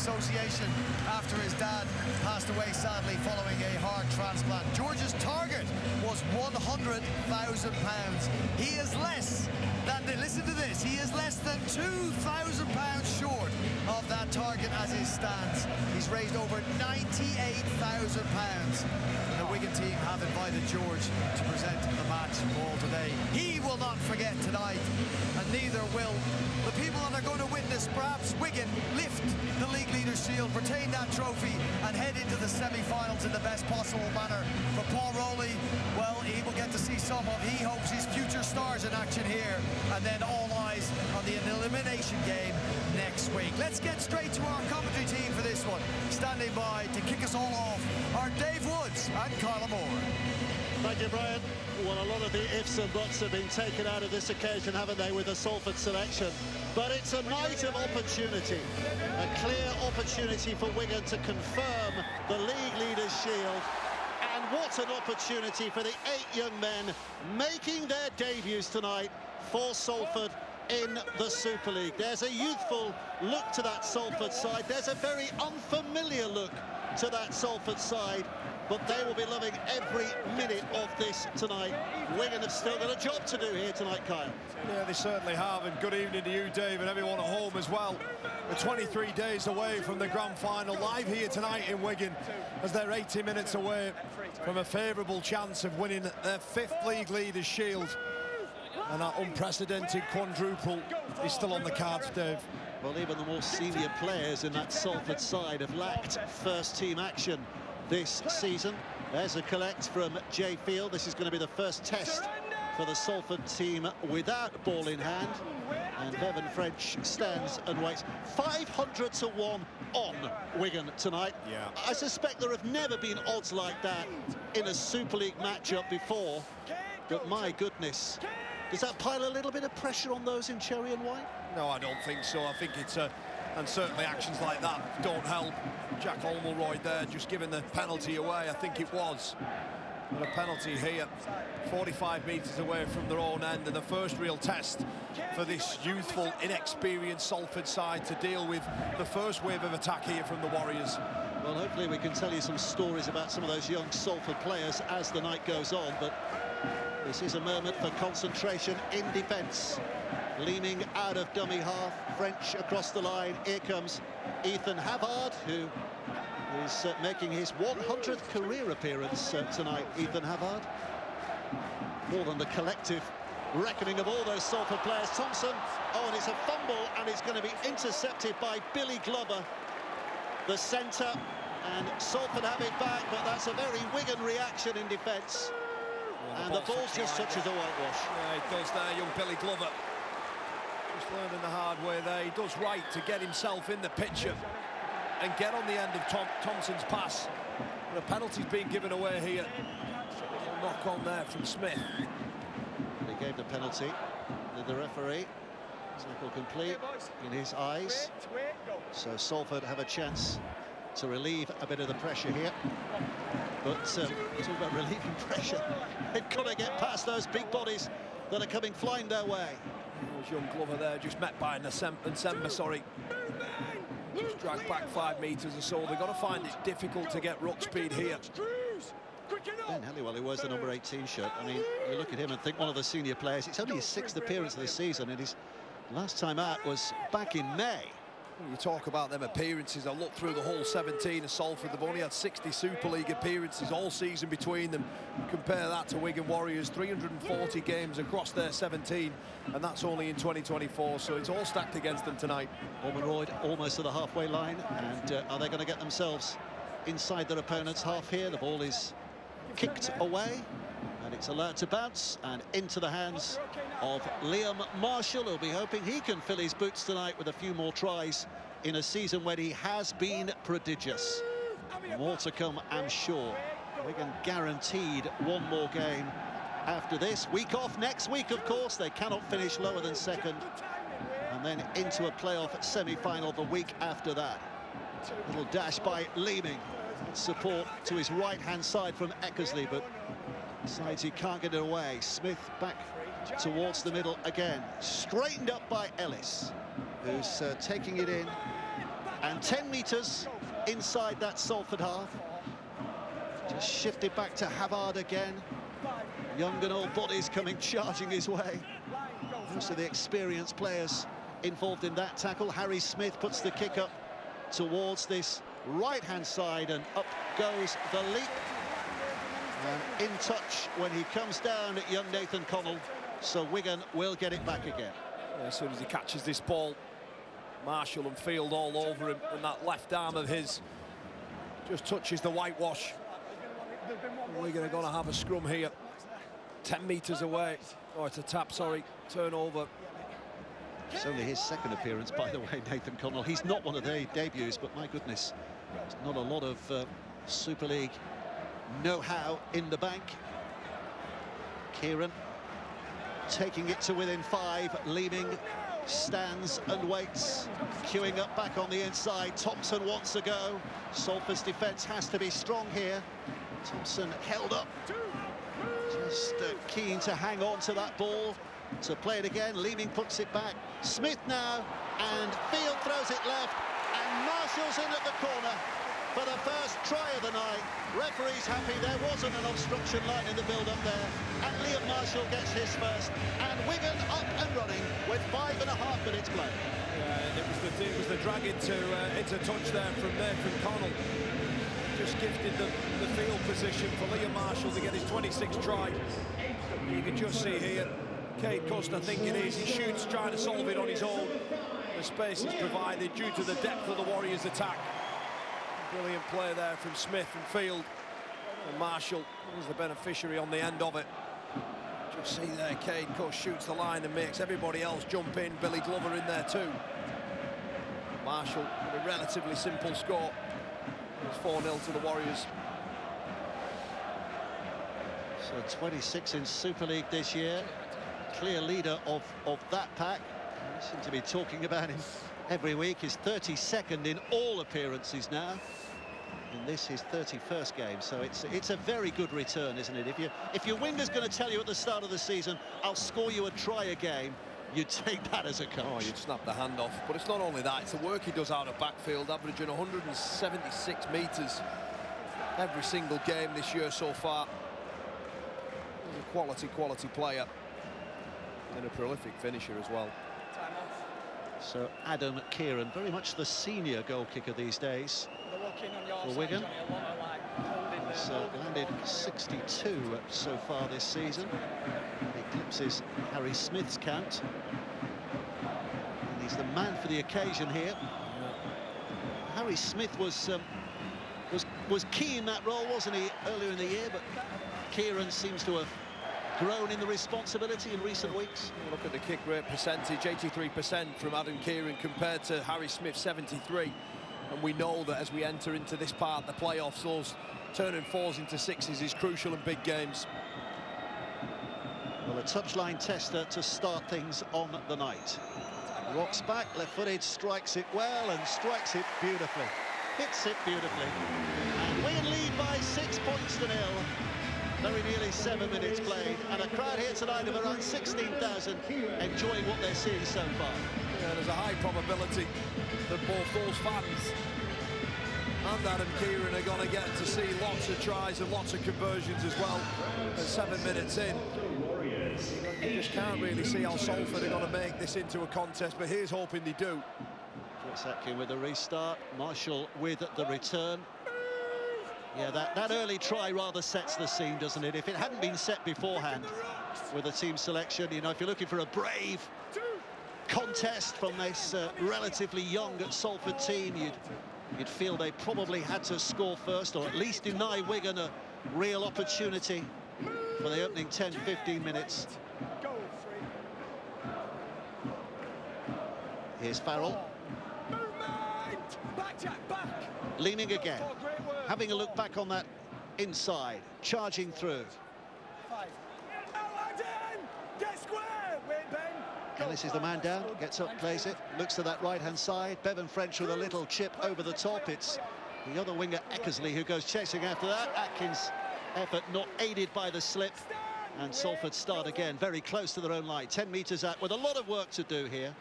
Association after his dad passed away sadly following a heart transplant. George's target was £100,000. He is less than, listen to this, he is less than £2,000 short of that target as it stands. He's raised over £98,000. The Wigan team have invited George to present the match ball today. He will not forget tonight, and neither will the people that are going to witness perhaps Wigan lift the League Leaders' Shield, retain that trophy, and head into the semi-finals in the best possible manner. For Paul Rowley, well, he will get to see some of, he hopes, his future stars in action here, and then all eyes on the elimination game next week. Let's get straight to our commentary team for this one. Standing by to kick us all off are Dave Woods and Carla Moore. Thank you, Brian. Well, a lot of the ifs and buts have been taken out of this occasion, haven't they, with the Salford selection? But it's a night of opportunity, a clear opportunity for Wigan to confirm the League Leaders' Shield. And what an opportunity for the 8 young men making their debuts tonight for Salford in the Super League. There's a youthful look to that Salford side. There's a very unfamiliar look to that Salford side, but they will be loving every minute of this tonight. Wigan have still got a job to do here tonight, Kyle. Yeah, they certainly have, and good evening to you, Dave, and everyone at home as well. We're 23 days away from the grand final, live here tonight in Wigan, as they're 80 minutes away from a favourable chance of winning their 5th League Leaders' Shield. And that unprecedented quadruple is still on the cards, Dave. Well, even the more senior players in that Salford side have lacked first-team action this season. There's a collect from Jay Field. This is going to be the first test for the Salford team without ball in hand. And Bevan French stands and waits. 500 to 1 on Wigan tonight. Yeah. I suspect there have never been odds like that in a Super League matchup before. But my goodness, does that pile a little bit of pressure on those in cherry and white? No, I don't think so. I think it's and certainly actions like that don't help. Jack Olmelroyd there just giving the penalty away, I think it was. And a penalty here, 45 metres away from their own end, and the first real test for this youthful, inexperienced Salford side to deal with the first wave of attack here from the Warriors. Well, hopefully we can tell you some stories about some of those young Salford players as the night goes on, but this is a moment for concentration in defence. Leaning out of dummy half, French across the line. Here comes Ethan Havard, who is making his 100th career appearance tonight. Ethan Havard, more than the collective reckoning of all those Salford players. Thompson, oh, and it's a fumble, and it's going to be intercepted by Billy Glover, the centre, and Salford have it back, but that's a very Wigan reaction in defence. Well, and the ball just touches a whitewash. Yeah, it does there, young Billy Glover. Just learning the hard way there. He does right to get himself in the picture and get on the end of Thompson's pass. And a penalty's being given away here. A knock on there from Smith. He gave the penalty. Did the referee? Tackle complete in his eyes. So Salford have a chance to relieve a bit of the pressure here. But talk about relieving pressure. They've got to get past those big bodies that are coming flying their way. There's young Glover there, just met by Nsemba, sorry. Just dragged back 5 metres or so. They've got to find it difficult to get ruck speed here. Ben Halliwell, who wears the number 18 shirt, I mean, you look at him and think one of the senior players. It's only his 6th appearance of the season, and his last time out was back in May. You talk about them appearances. I looked through the whole 17 of Salford. They've only had 60 Super League appearances all season between them. Compare that to Wigan Warriors, 340 games across their 17, and that's only in 2024, so it's all stacked against them tonight. Olmenroyd almost to the halfway line, and are they going to get themselves inside their opponent's half here? The ball is kicked away, and it's allowed to bounce and into the hands of Liam Marshall, who'll be hoping he can fill his boots tonight with a few more tries in a season when he has been prodigious. More to come, I'm sure. Wigan guaranteed one more game after this. Week off next week, of course. They cannot finish lower than second. And then into a playoff semi-final the week after that. Little dash by Leeming. Support to his right-hand side from Eckersley, but decides he can't get it away. Smith back towards the middle again. Straightened up by Ellis, who's taking it in And 10 metres inside that Salford half. Just shifted back to Havard again. Young and old bodies coming charging his way. Most of the experienced players involved in that tackle. Harry Smith puts the kick up towards this right-hand side, and up goes the leap. And in touch when he comes down at young Nathan Connell, so Wigan will get it back again. Yeah, as soon as he catches this ball, Marshall and Field all over him, and that left arm of his just touches the whitewash. Wigan are going to have a scrum here. 10 metres away. Oh, it's a tap, sorry. Turnover. It's only his second appearance, by the way, Nathan Connell. He's not one of their debuts, but my goodness, there's not a lot of Super League know-how in the bank. Kieran taking it to within 5. Leeming stands and waits, queuing up back on the inside. Thompson wants to go. Salford's defence has to be strong here. Thompson held up, just keen to hang on to that ball, to play it again. Leeming puts it back. Smith now, and Field throws it left, and Marshall's in at the corner for the first try of the night. Referee's happy, there wasn't an obstruction line in the build-up there, and Liam Marshall gets his first, and Wigan up and running with 5.5 minutes played. Yeah, and it was the drag into touch there from Nathan Connell. Just gifted the field position for Liam Marshall to get his 26th try. You can just see here, Cade Cust, I think it is, he shoots trying to solve it on his own. The space is provided due to the depth of the Warriors' attack. Brilliant play there from Smith and Field. And Marshall is the beneficiary on the end of it. Just see there, Cade Cust shoots the line and makes everybody else jump in. Billy Glover in there too. Marshall with a relatively simple score. It's 4-0 to the Warriors. So 26 in Super League this year. Clear leader of that pack. We seem to be talking about him every week. He's 32nd in all appearances now. And this is 31st game, so it's a very good return, isn't it? If your winger's going to tell you at the start of the season, I'll score you a try a game, you'd take that as a coach. Oh, you'd snap the hand off. But it's not only that, it's the work he does out of backfield, averaging 176 metres every single game this year so far. He's a quality player. And a prolific finisher as well. So Adam Kieran, very much the senior goal kicker these days for Wigan. He's landed 62 so far this season. He eclipses Harry Smith's count. And he's the man for the occasion here. Harry Smith was key in that role, wasn't he, earlier in the year? But Kieran seems to have grown in the responsibility in recent weeks. Look at the kick rate percentage, 83% from Adam Kieran compared to Harry Smith, 73. And we know that as we enter into this part, the playoffs, those turning 4s into 6s is crucial in big games. Well, a touchline tester to start things on the night. Rocks back, left-footed, strikes it well and strikes it beautifully. Hits it beautifully. And Wigan lead by 6 points to 0. Very nearly 7 minutes played, and a crowd here tonight of around 16,000 enjoying what they're seeing so far. Yeah, there's a high probability that both those fans and Adam Kieran are going to get to see lots of tries and lots of conversions as well. At 7 minutes in, you just can't really see how Salford are going to make this into a contest, but here's hoping they do. Chris Atkin with the restart, Marshall with the return. Yeah, that early try rather sets the scene, doesn't it? If it hadn't been set beforehand with a team selection, you know, if you're looking for a brave contest from this relatively young Salford team, you'd feel they probably had to score first, or at least deny Wigan a real opportunity for the opening 10-15 minutes. Here's Farrell. Leaning again, having a look back on that inside, charging through. Ellis is the man down, gets up, plays it, looks to that right-hand side. Bevan French with a little chip over the top. It's the other winger, Eckersley, who goes chasing after that. Atkins' effort not aided by the slip. And Salford start again, very close to their own line. 10 metres out with a lot of work to do here.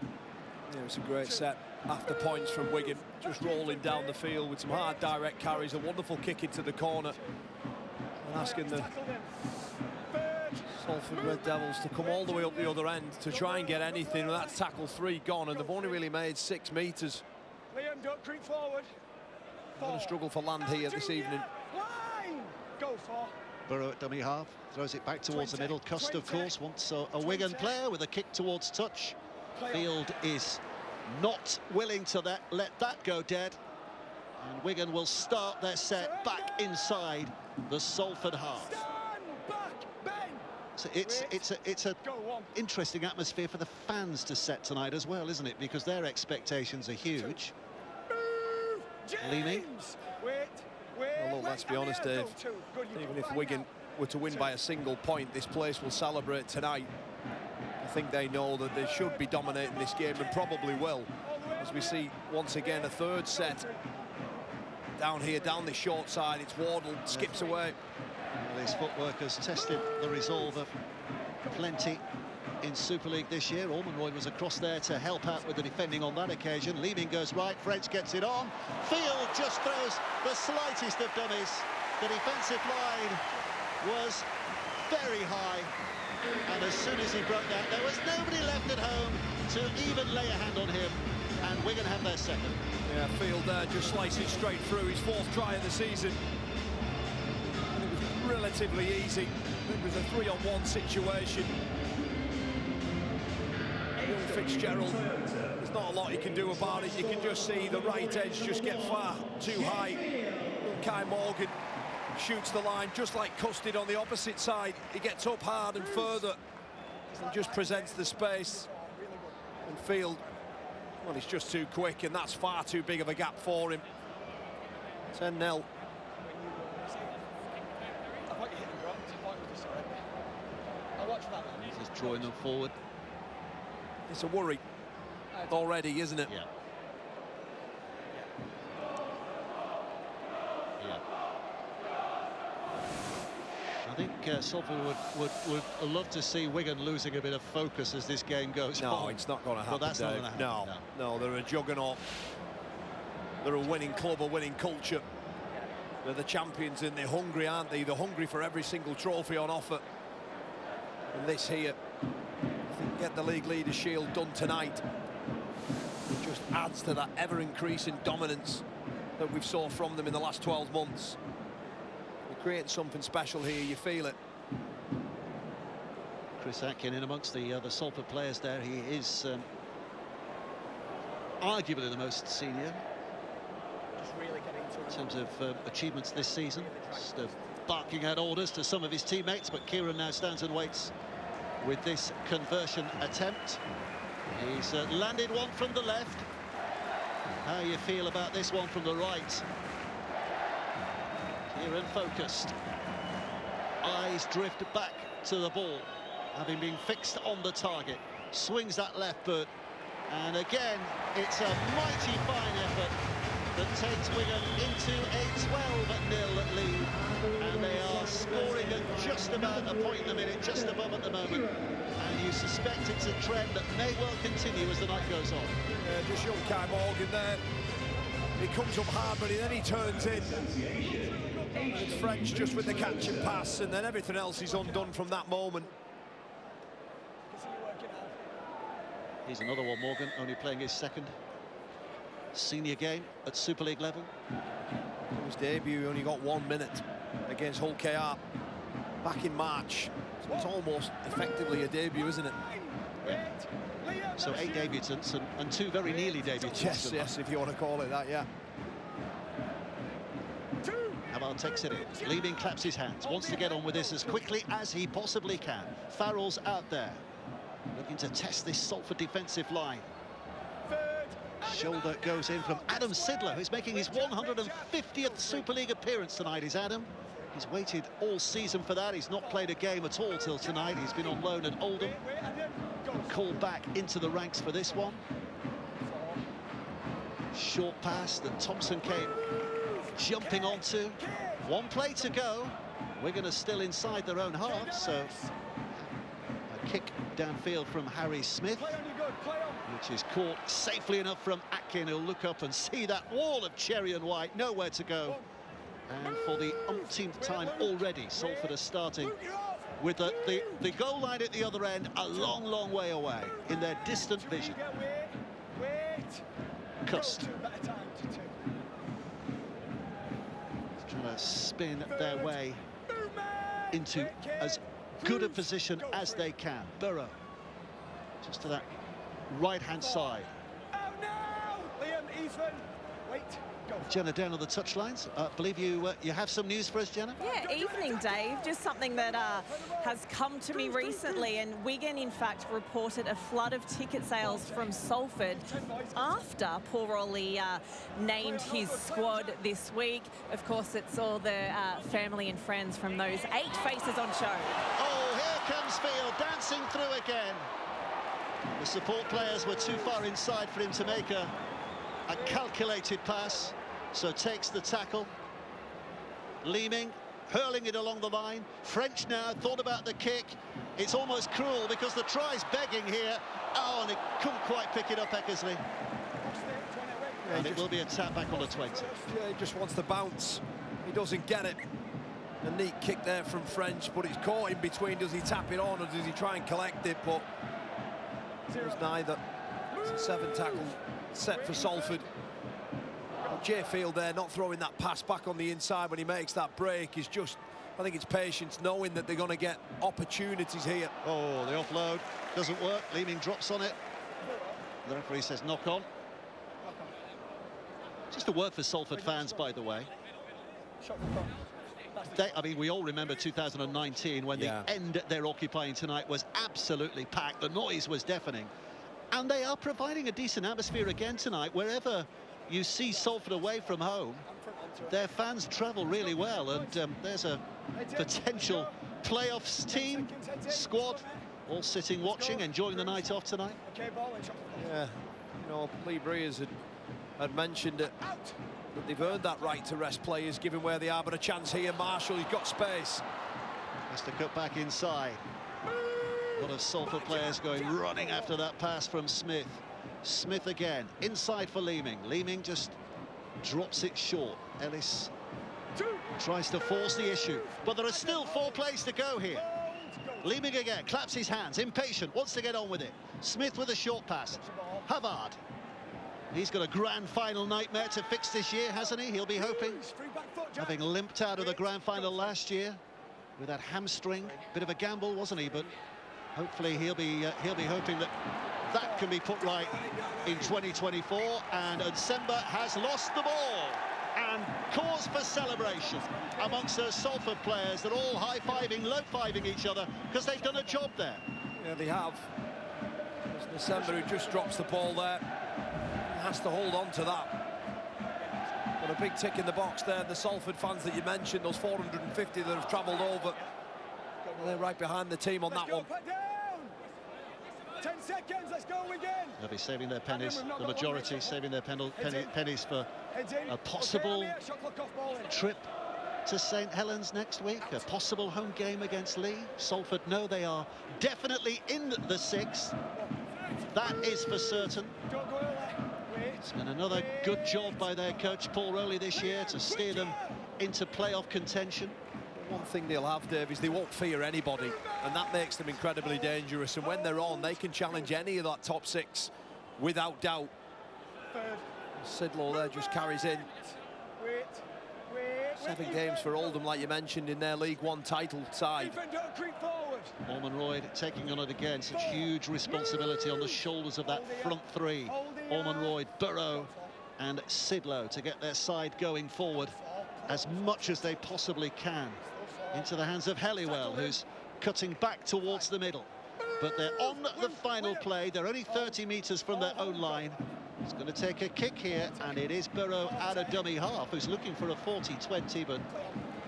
Yeah, it was a great set after points from Wigan, just rolling down the field with some hard direct carries, a wonderful kick into the corner, and asking the Salford Red Devils to come all the way up the other end to try and get anything. Well, that's tackle 3 gone, and they've only really made 6 metres. Liam, don't creep forward. They're going to struggle for land here this evening. Line. Go for. Burrow at dummy half, throws it back towards the middle. Cust, of course, wants a Wigan player with a kick towards touch. Field is not willing to let that go dead. And Wigan will start their set back inside the Salford half. So it's a interesting atmosphere for the fans to set tonight as well, isn't it? Because their expectations are huge. Leaning. Well, look, let's be honest, Dave. Even if Wigan were to win by a single point, this place will celebrate tonight. I think they know that they should be dominating this game, and probably will, as we see once again a third set down here, down the short side. It's Wardle, skips away. Well, his footwork has tested the resolve of plenty in Super League this year. Ormonroy was across there to help out with the defending on that occasion. Leeming goes right, French gets it on. Field just throws the slightest of dummies. The defensive line was very high, and as soon as he broke that, there was nobody left at home to even lay a hand on him, and Wigan have their second. Yeah, Field there just slices straight through, his 4th try of the season. And it was relatively easy. It was a 3-on-1 situation. Fitzgerald, there's not a lot he can do about it. You can just see the right edge just get far too high. Kai Morgan shoots the line just like Custard on the opposite side. He gets up hard and further and just presents the space. And Field, well, he's just too quick, and that's far too big of a gap for him. 10-0. Just drawing them forward. It's a worry already, isn't it? Yeah. Yeah. I think Salford would love to see Wigan losing a bit of focus as this game goes on. No, it's not going to happen, Well, that's not Dave. going to happen. No, they're a juggernaut. They're a winning club, a winning culture. They're the champions, and they're hungry, aren't they? They're hungry for every single trophy on offer. And this here, if they can get the league leader shield done tonight, it just adds to that ever-increasing dominance that we've saw from them in the last 12 months. They're creating something special here, you feel it. Chris Atkin in amongst the other Salford players there. He is arguably the most senior in terms of achievements this season. Just barking out orders to some of his teammates, but Kieran now stands and waits with this conversion attempt. He's landed one from the left. How you feel about this one from the right? Kieran focused. Eyes drift back to the ball, having been fixed on the target. Swings that left foot, and again it's a mighty fine effort that takes Wigan into a 12-0 lead, and they are scoring at just about a point a minute, just above at the moment, and you suspect it's a trend that may well continue as the night goes on. Yeah, just young Kai Morgan there. He comes up hard, but then he turns in. It's French just with the catch and pass, and then everything else is undone from that moment. Here's another one, Morgan, only playing his second senior game at Super League level. His debut, only got 1 minute against Hull KR back in March. So it's almost effectively a debut, isn't it? Yeah. So 8 debutants and 2 very nearly debutants. Yes, if you want to call it that, yeah. Haval takes it in. Leeming claps his hands, wants to get on with this as quickly as he possibly can. Farrell's out there, looking to test this Salford defensive line. Shoulder goes in from Adam Sidler, who's making his 150th Super League appearance tonight, is Adam. He's waited all season for that. He's not played a game at all till tonight. He's been on loan at Oldham. Called back into the ranks for this one. Short pass that Thompson came jumping onto. 1 play to go. Wigan are still inside their own half, so a kick downfield from Harry Smith, Play on, you good. Play on. which is caught safely enough from Atkin, who'll look up and see that wall of cherry and white, nowhere to go. And for the umpteenth time already, Salford are starting Luke, you're off. with the goal line at the other end a long, long way away in their distant vision. Wait. Cust Go to, better time to two. trying to spin their way Movement. into Kick it. as good a Cruise. position Go as for they it. can. Burrow, just to that right-hand side. Oh no! Liam, Ethan. Wait. Go. Jenna down on the touchlines. I believe you have some news for us, Jenna? Yeah, evening, Dave. Just something that has come to me recently, and Wigan, in fact, reported a flood of ticket sales from Salford after Paul Rowley named his squad this week. Of course, it's all the family and friends from those 8 faces on show. Oh, here comes Field, dancing through again. The support players were too far inside for him to make a calculated pass, so takes the tackle. Leeming, hurling it along the line. French now thought about the kick. It's almost cruel because the try's begging here. Oh, and he couldn't quite pick it up, Eckersley. And it will be a tap back on the 20. Yeah, he just wants to bounce. He doesn't get it. A neat kick there from French, but it's caught in between. Does he tap it on or does he try and collect it? But it was neither. It's a 7 tackle set for Salford. Jay Field there not throwing that pass back on the inside when he makes that break is just, I think it's patience, knowing that they're going to get opportunities here. Oh, the offload doesn't work. Leeming drops on it. The referee says knock on. Just a word for Salford fans, by the way. I mean, we all remember 2019 when the end they're occupying tonight was absolutely packed. The noise was deafening. And they are providing a decent atmosphere again tonight. Wherever you see Salford away from home, their fans travel really well. And there's a potential playoffs team, squad, all sitting watching, enjoying the night off tonight. Yeah, you know, Lee Breers had mentioned it, that they've earned that right to rest players given where they are, but a chance here. Marshall, he's got space. Has to cut back inside. A lot of Salford players going running after that pass from Smith. Smith again, inside for Leeming. Leeming just drops it short. Ellis tries to force the issue, but there are still 4 plays to go here. Leeming again, claps his hands, impatient, wants to get on with it. Smith with a short pass. Havard. He's got a grand final nightmare to fix this year, hasn't he? He'll be hoping, having limped out of the grand final last year with that hamstring. Bit of a gamble, wasn't he? But hopefully he'll be hoping that that can be put right in 2024. And Nsemba has lost the ball, and cause for celebration amongst those Salford players. They're all high-fiving, low-fiving each other because they've done a job there. Yeah, they have. It's Nsemba who just drops the ball there. He has to hold on to that. But a big tick in the box there. The Salford fans that you mentioned, those 450 that have travelled over, they're right behind the team on that one. 10 seconds, let's go again. They'll be saving their pennies, the majority saving their pennies for a possible trip to St Helens next week, a possible home game against Lee. Salford know they are definitely in the 6th. That is for certain. It's been another good job by their coach Paul Rowley this year to steer them into playoff contention. One thing they'll have, Dave, is they won't fear anybody, and that makes them incredibly dangerous. And when they're on, they can challenge any of that top 6 without doubt. Sidlow there just carries in. 7 games for Oldham, like you mentioned, in their League One title side. Ormond Royd taking on it again. Such huge responsibility on the shoulders of that front 3. Ormond Royd, Burrow and Sidlow to get their side going forward as much as they possibly can. Into the hands of Helliwell, who's cutting back towards the middle. But they're on the final play. They're only 30 metres from their own line. He's going to take a kick here, and it is Burrow out of dummy half, who's looking for a 40-20, but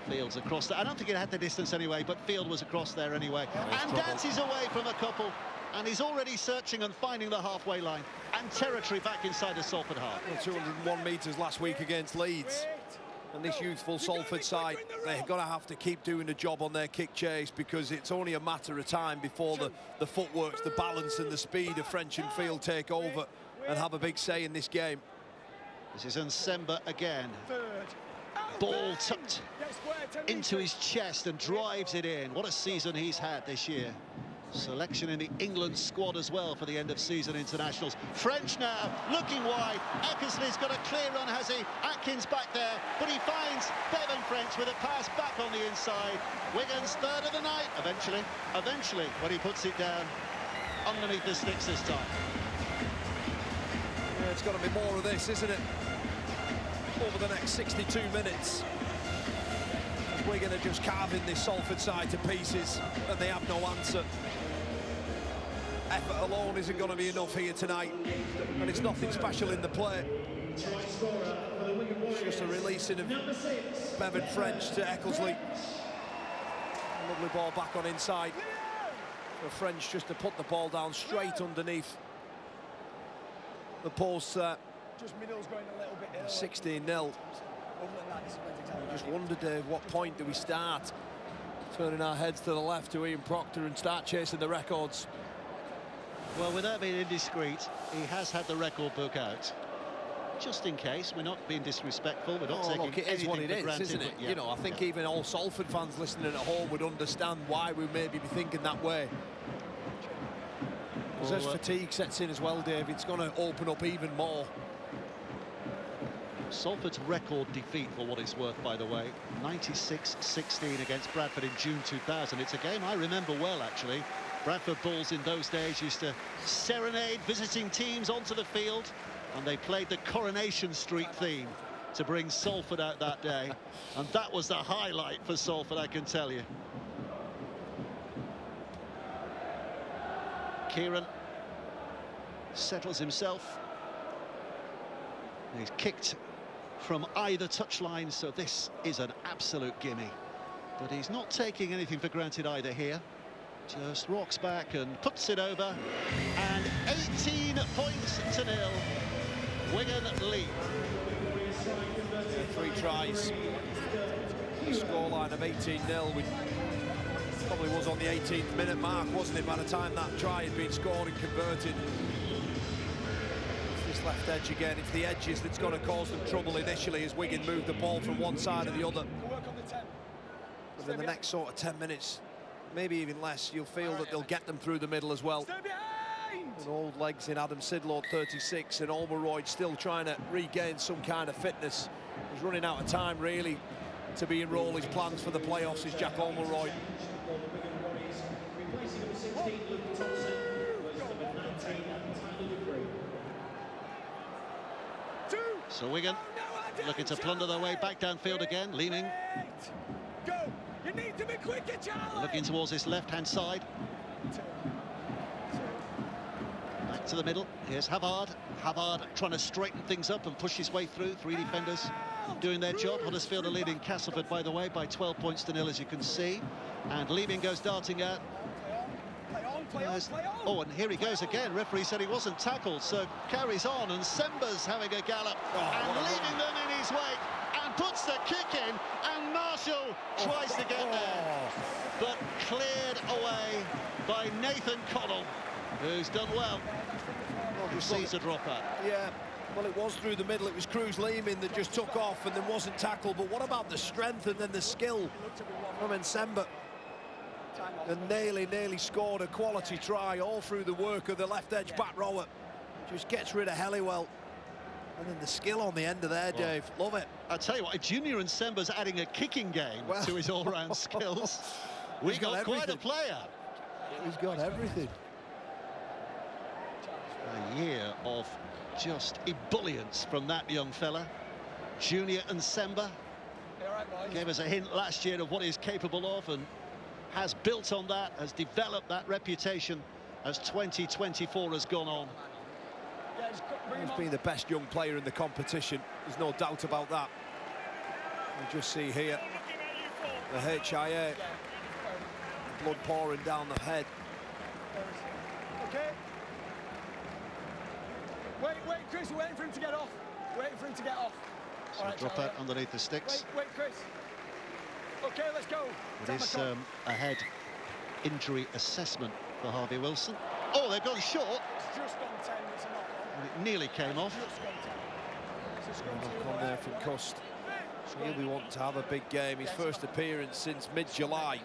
Field's across there. I don't think it had the distance anyway, but Field was across there anyway. And dances away from a couple, and he's already searching and finding the halfway line. And territory back inside the Salford half. 201 metres last week against Leeds. And this youthful Salford side, they're going to have to keep doing the job on their kick chase, because it's only a matter of time before the footwork, the balance and the speed of French and Field take over and have a big say in this game. This is Nsemba again. Ball tucked into his chest and drives it in. What a season he's had this year. Selection in the England squad as well for the end of season internationals. French now looking wide. Eckersley's got a clear run, has he? Atkins back there, but he finds Bevan French with a pass back on the inside. Wigan's third of the night. Eventually, when he puts it down underneath the sticks this time. Yeah, it's got to be more of this, isn't it? Over the next 62 minutes. Wigan are just carving this Salford side to pieces, and they have no answer. Effort alone isn't going to be enough here tonight, and it's nothing special in the play. It's just a releasing of Bevan French to Eckersley. A lovely ball back on inside for French just to put the ball down straight underneath the post there. Just middle's going a little bit 16-0. I just wondered, what point do we start turning our heads to the left to Ian Proctor and start chasing the records? Well, without being indiscreet, he has had the record book out. Just in case, we're not being disrespectful, we're not taking look, it is anything what it for is, granted, isn't it? yeah, You know, I think even all Salford fans listening at home would understand why we maybe be thinking that way. Because as fatigue sets in as well, Dave, it's going to open up even more. Salford's record defeat, for what it's worth, by the way, 96-16 against Bradford in June 2000. It's a game I remember well, actually. Bradford Bulls in those days used to serenade visiting teams onto the field, and they played the Coronation Street theme to bring Salford out that day. And that was the highlight for Salford, I can tell you. Kieran settles himself. He's kicked from either touchline, so this is an absolute gimme. But he's not taking anything for granted either here. Just rocks back and puts it over. And 18 points to nil. Wigan lead. 3 tries. Scoreline of 18-0. We probably was on the 18th minute mark, wasn't it, by the time that try had been scored and converted. Left edge again. It's the edges that's going to cause them trouble initially as Wigan move the ball from one side to the other. But in the next sort of 10 minutes, maybe even less, you'll feel that they'll get them through the middle as well. And old legs in Adam Sidlaw, 36, and Olmeroyd still trying to regain some kind of fitness. He's running out of time, really, to be enroll his plans for the playoffs, is Jack Olmeroyd. So Wigan looking to plunder their way back downfield again, leaning. Go! You need to be quicker, Charlie! Looking towards this left-hand side. Back to the middle. Here's Havard. Havard trying to straighten things up and push his way through. 3 defenders doing their job. Huddersfield are leading Castleford, by the way, by 12 points to nil, as you can see. And Leaving goes darting out. Oh, and here he goes again. Referee said he wasn't tackled, so carries on, and Semba's having a gallop and leaving them in his wake and puts the kick in, and Marshall tries to get there, but cleared away by Nathan Connell, who's done well. Sees a dropout. Yeah, well, it was through the middle. It was Cruz Lehman that just took off and then wasn't tackled. But what about the strength and then the skill from Nsemba? And nearly scored a quality try all through the work of the left edge back rower. Just gets rid of Helliwell. And then the skill on the end of there, Dave. Love it. I tell you what, Junior Nsemba's adding a kicking game to his all-round skills. We've got quite a player. He's got everything. A year of just ebullience from that young fella. Junior Nsemba gave us a hint last year of what he's capable of, and has built on that, has developed that reputation as 2024 has gone on. He's been the best young player in the competition. There's no doubt about that. You just see here the HIA, blood pouring down the head. Okay. Wait, Chris, we're waiting for him to get off. Waiting for him to get off. So drop out underneath the sticks. Wait, Chris. Okay, let's go. It is a head injury assessment for Harvey Wilson. Oh, they've gone short. It's just on 10, it's a knock on. And it nearly came off. Just gone 10. It's a scrum to Knock the on right. there from Cust. He'll be wanting to have a big game. His first appearance since mid-July.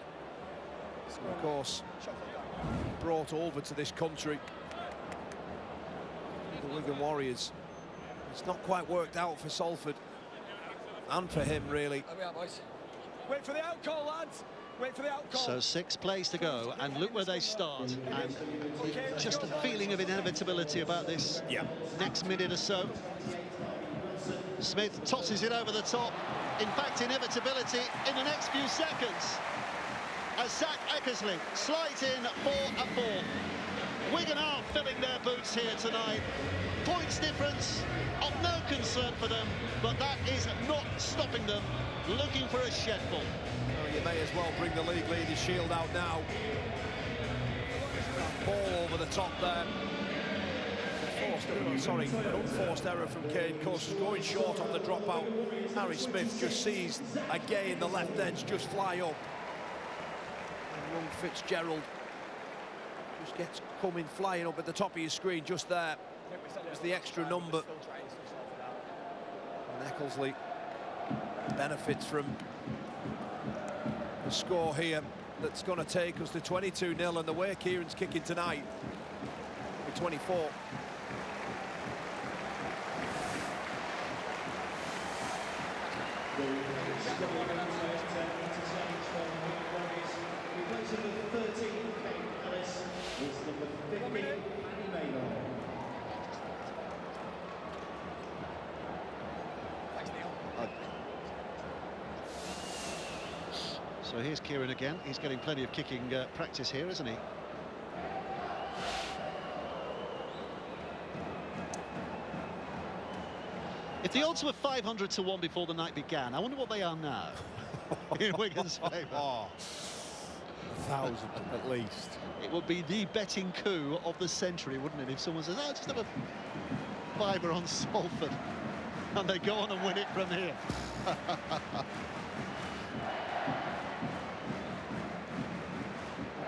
And of course, brought over to this country. The Wigan Warriors. It's not quite worked out for Salford. And for him, really. There we are, boys. Wait for the out call, lads. Wait for the out call. So 6 plays to go, and look where they start. And just a feeling of inevitability about this next minute or so. Smith tosses it over the top. In fact, inevitability in the next few seconds. As Zach Eckersley slides in for a 4. Wigan are filling their boots here tonight. Points difference of no concern for them, but that is not stopping them looking for a shed ball. Well, you may as well bring the league leaders' shield out now. Ball over the top there. An unforced error from Kane. Cust going short on the dropout. Harry Smith just sees again the left edge just fly up. And young Fitzgerald just gets coming flying up at the top of your screen just there. It's the extra number. And Eckersley benefits from the score here that's going to take us to 22-0, and the way Kieran's kicking tonight with 24. So here's Kieran again. He's getting plenty of kicking practice here, isn't he? If the odds were 500 to 1 before the night began, I wonder what they are now in Wigan's favour. Oh, 1,000 at least. It would be the betting coup of the century, wouldn't it, if someone says, oh, just have a fiver on Salford, and they go on and win it from here.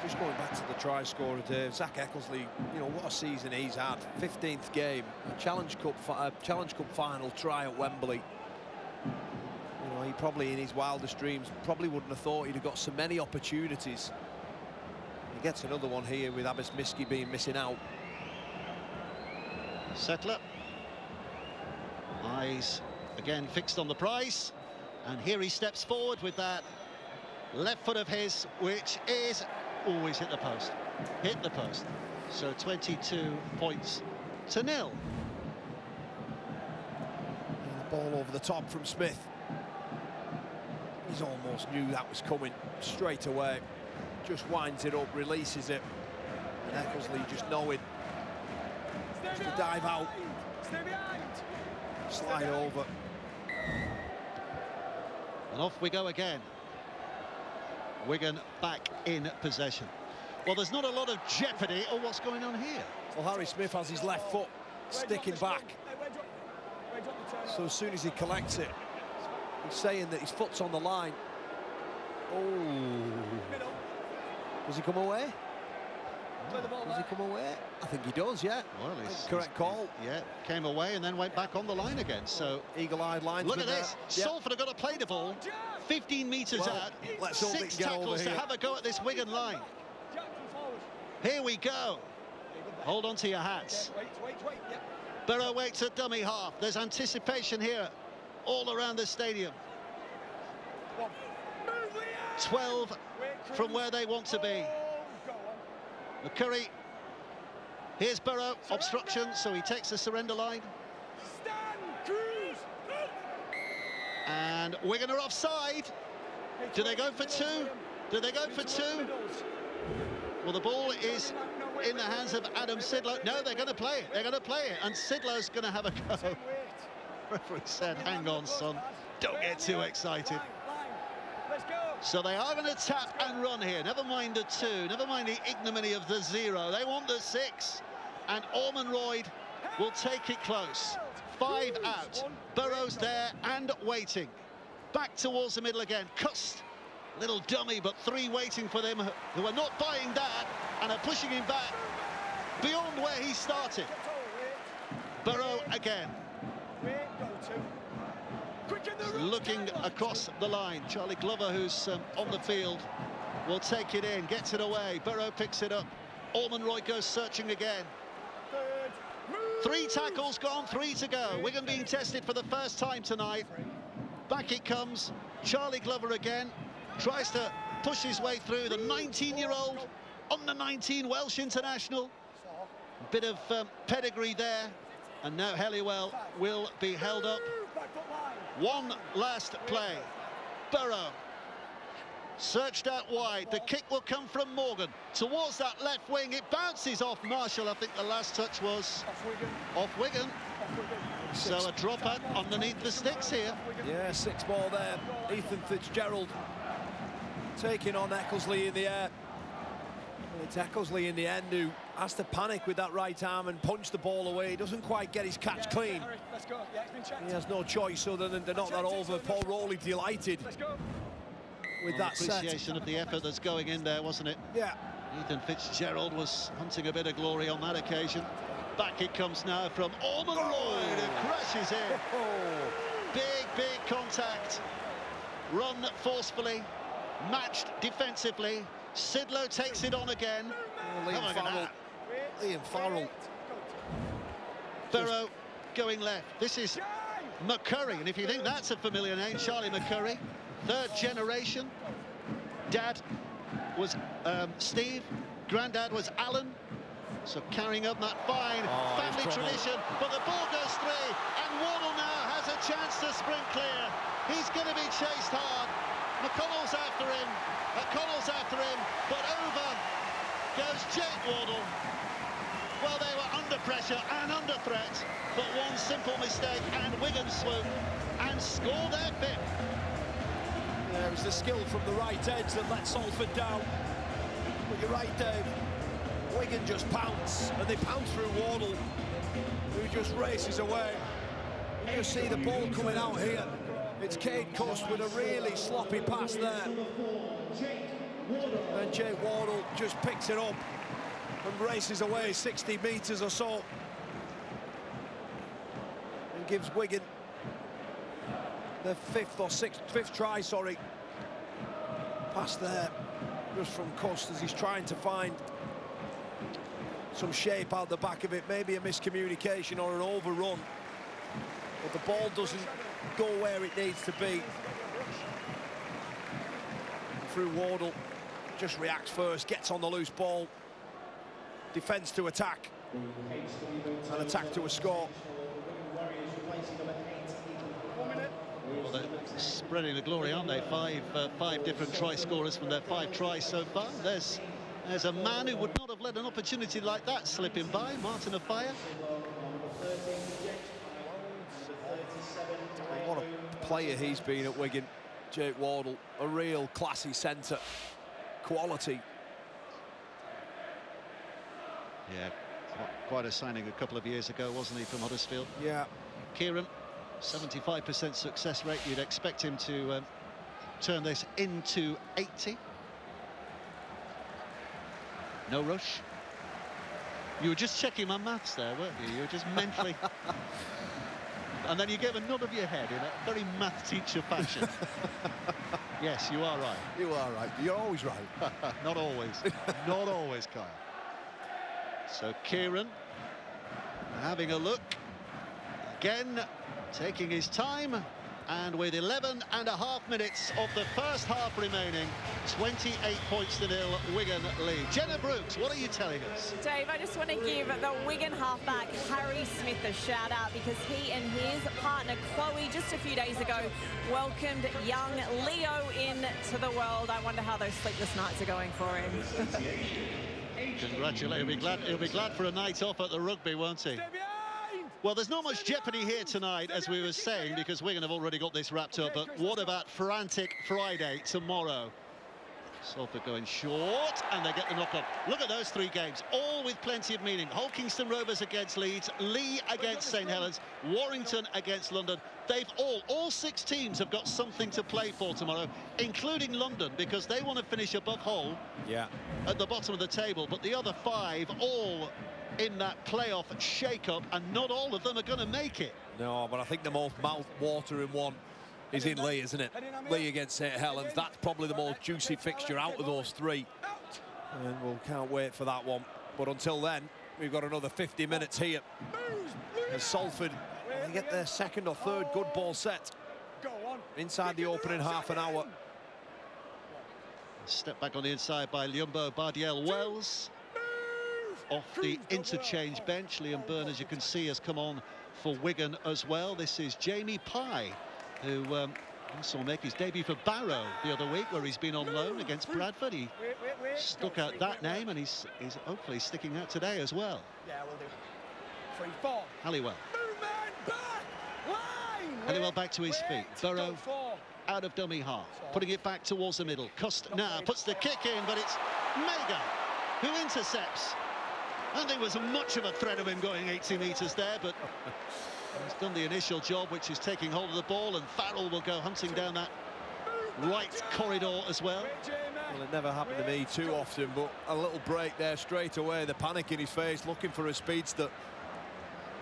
Just going back to the try scorer, Dave, Zach Eckersley, you know, what a season he's had. 15th game, a Challenge Cup final try at Wembley. You know, he probably in his wildest dreams probably wouldn't have thought he'd have got so many opportunities. He gets another one here with Abbas Miski being missing out. Settler. Eyes again fixed on the prize. And here he steps forward with that left foot of his, which is always hit the post. Hit the post. So 22 points to 0. And the ball over the top from Smith. He's almost knew that was coming straight away. Just winds it up, releases it. And Eckersley just knowing. Just to dive out. Stay behind. Slide over. And off we go again. Wigan back in possession. Well, there's not a lot of jeopardy. Oh, what's going on here? Well, Harry Smith has his left foot sticking back. So as soon as he collects it, he's saying that his foot's on the line. Oh. Does he come away? Does he come away? I think he does, yeah. Well, correct call. Yeah, came away and then went back on the line again. So eagle-eyed linesman. look at this. Yep. Salford have got to play the ball 15 metres out. Let's hope 6 they can get over tackles to here. have a go at this Wigan line. Here we go. Hold on to your hats. Wait. Yep. Burrow waits at dummy half. There's anticipation here all around the stadium. 12 from where they want to be. McCurry. Here's Burrow. Obstruction, so he takes the surrender line. And Wigan are offside. Do they go for 2? Do they go for 2? Well, the ball is in the hands of Adam Sidlow. No, they're going to play it. They're going to play it. And Sidlow's going to have a go. Referee said, hang on, son. Don't get too excited. So they are going to tap and run here. Never mind the 2. Never mind the ignominy of the 0. They want the 6. And Ormond Royd will take it close. 5 out. Burrows there and waiting. Back towards the middle again. Cust, little dummy, but 3 waiting for them who are not buying that and are pushing him back beyond where he started. Burrow again. Looking across the line. Charlie Glover, who's on the field, will take it in, gets it away. Burrow picks it up. Ormonroyd goes searching again. 3 tackles gone, 3 to go. Wigan being tested for the first time tonight. Back it comes. Charlie Glover again. Tries to push his way through. The 19-year-old, under 19 Welsh international. A bit of pedigree there. And now Helliwell will be held up. One last play. Burrow. Searched out wide. The kick will come from Morgan. Towards that left wing. It bounces off Marshall. I think the last touch was off Wigan. So a drop out underneath the sticks here. Yeah, 6 ball there. Ethan Fitzgerald taking on Eckersley in the air. And it's Eckersley in the end who has to panic with that right arm and punch the ball away. He doesn't quite get his catch clean. He has no choice other than to knock that over. Paul Rowley delighted with that appreciation of the effort that's going in there, wasn't it? Yeah. Ethan Fitzgerald was hunting a bit of glory on that occasion. Back it comes now from Ormonroyd, who crashes in. Big contact. Run forcefully, matched defensively. Sidlow takes it on again. Liam Farrell. Burrow going left. This is McCurry, and if you think that's a familiar name, Charlie McCurry, 3rd generation. Dad was Steve, granddad was Alan. So carrying up that fine family tradition, but the ball goes free, and Wardle now has a chance to sprint clear. He's going to be chased hard. McConnell's after him, McConnell's after him, but over goes Jake Wardle. Well, they were under pressure and under threat, but one simple mistake and Wigan swoop and score their 5th. Yeah, it was the skill from the right edge that let Salford down. But you're right, Dave. Wigan just pounce, and they pounce through Wardle, who just races away. You just see the ball coming out here. It's Kate Cust with a really sloppy pass there. And Jake Wardle just picks it up and races away 60 metres or so. And gives Wigan their 5th try, sorry. Pass there, just from Cust as he's trying to find some shape out the back of it, maybe a miscommunication or an overrun, but the ball doesn't go where it needs to be. Through Wardle, just reacts first, gets on the loose ball, defence to attack, and attack to a score. Well, they're spreading the glory, aren't they? Five different try scorers from their 5 tries so far. There's a man who would not have let an opportunity like that slip him by, Martin Afire. What a player he's been at Wigan, Jake Wardle. A real classy centre, quality. Yeah, quite a signing a couple of years ago, wasn't he, from Huddersfield? Yeah. Kieran, 75% success rate. You'd expect him to turn this into 80. No rush. You were just checking my maths there, weren't you? You were just mentally... And then you gave a nod of your head in a very math teacher fashion. Yes, you are right. You are right. You're always right. Not always. Not always, Kyle. So Kieran having a look. Again, taking his time. And with 11.5 minutes of the first half remaining, 28 points to 0, Wigan lead. Jenna Brooks, what are you telling us? Dave, I just want to give the Wigan halfback Harry Smith a shout out because he and his partner Chloe just a few days ago welcomed young Leo into the world. I wonder how those sleepless nights are going for him. Congratulations. He'll be glad for a night off at the Rugby, won't he? Well, there's not much jeopardy here tonight, as we were saying, because Wigan have already got this wrapped up. But what about frantic Friday tomorrow? Salford going short, and they get the knock-on. Look at those 3 games, all with plenty of meaning. Kingston Rovers against Leeds, Lee against St Helens, Warrington against London. They've all 6 teams have got something to play for tomorrow, including London, because they want to finish above Hull at the bottom of the table. But the other 5 all in that playoff shake-up, and not all of them are going to make it. No, but I think the most mouth-watering one is in Lee, isn't it? Lee against St Helens. That's probably the most juicy fixture out of those 3. And we can't wait for that one. But until then, we've got another 50 minutes here. As Salford, they get their 2nd or 3rd good ball set inside the opening half an hour. Step back on the inside by Liumbo Bardiel-Wells. Off the interchange bench, Liam Byrne, as you can see, has come on for Wigan as well. This is Jamie Pye, who also make his debut for Barrow the other week, where he's been on loan against Bradford. He stuck out that name, and he's hopefully sticking out today as well. Yeah, we'll do. 3-4. Halliwell. Movement back. Line. Halliwell back to his feet. Burrow out of dummy half, putting it back towards the middle. Cust now puts the kick in, but it's Mega who intercepts. I don't think there was much of a threat of him going 80 metres there, but he's done the initial job, which is taking hold of the ball, and Farrell will go hunting down that right corridor as well. Well, it never happened to me too often, but a little break there straight away, the panic in his face, looking for a speedster.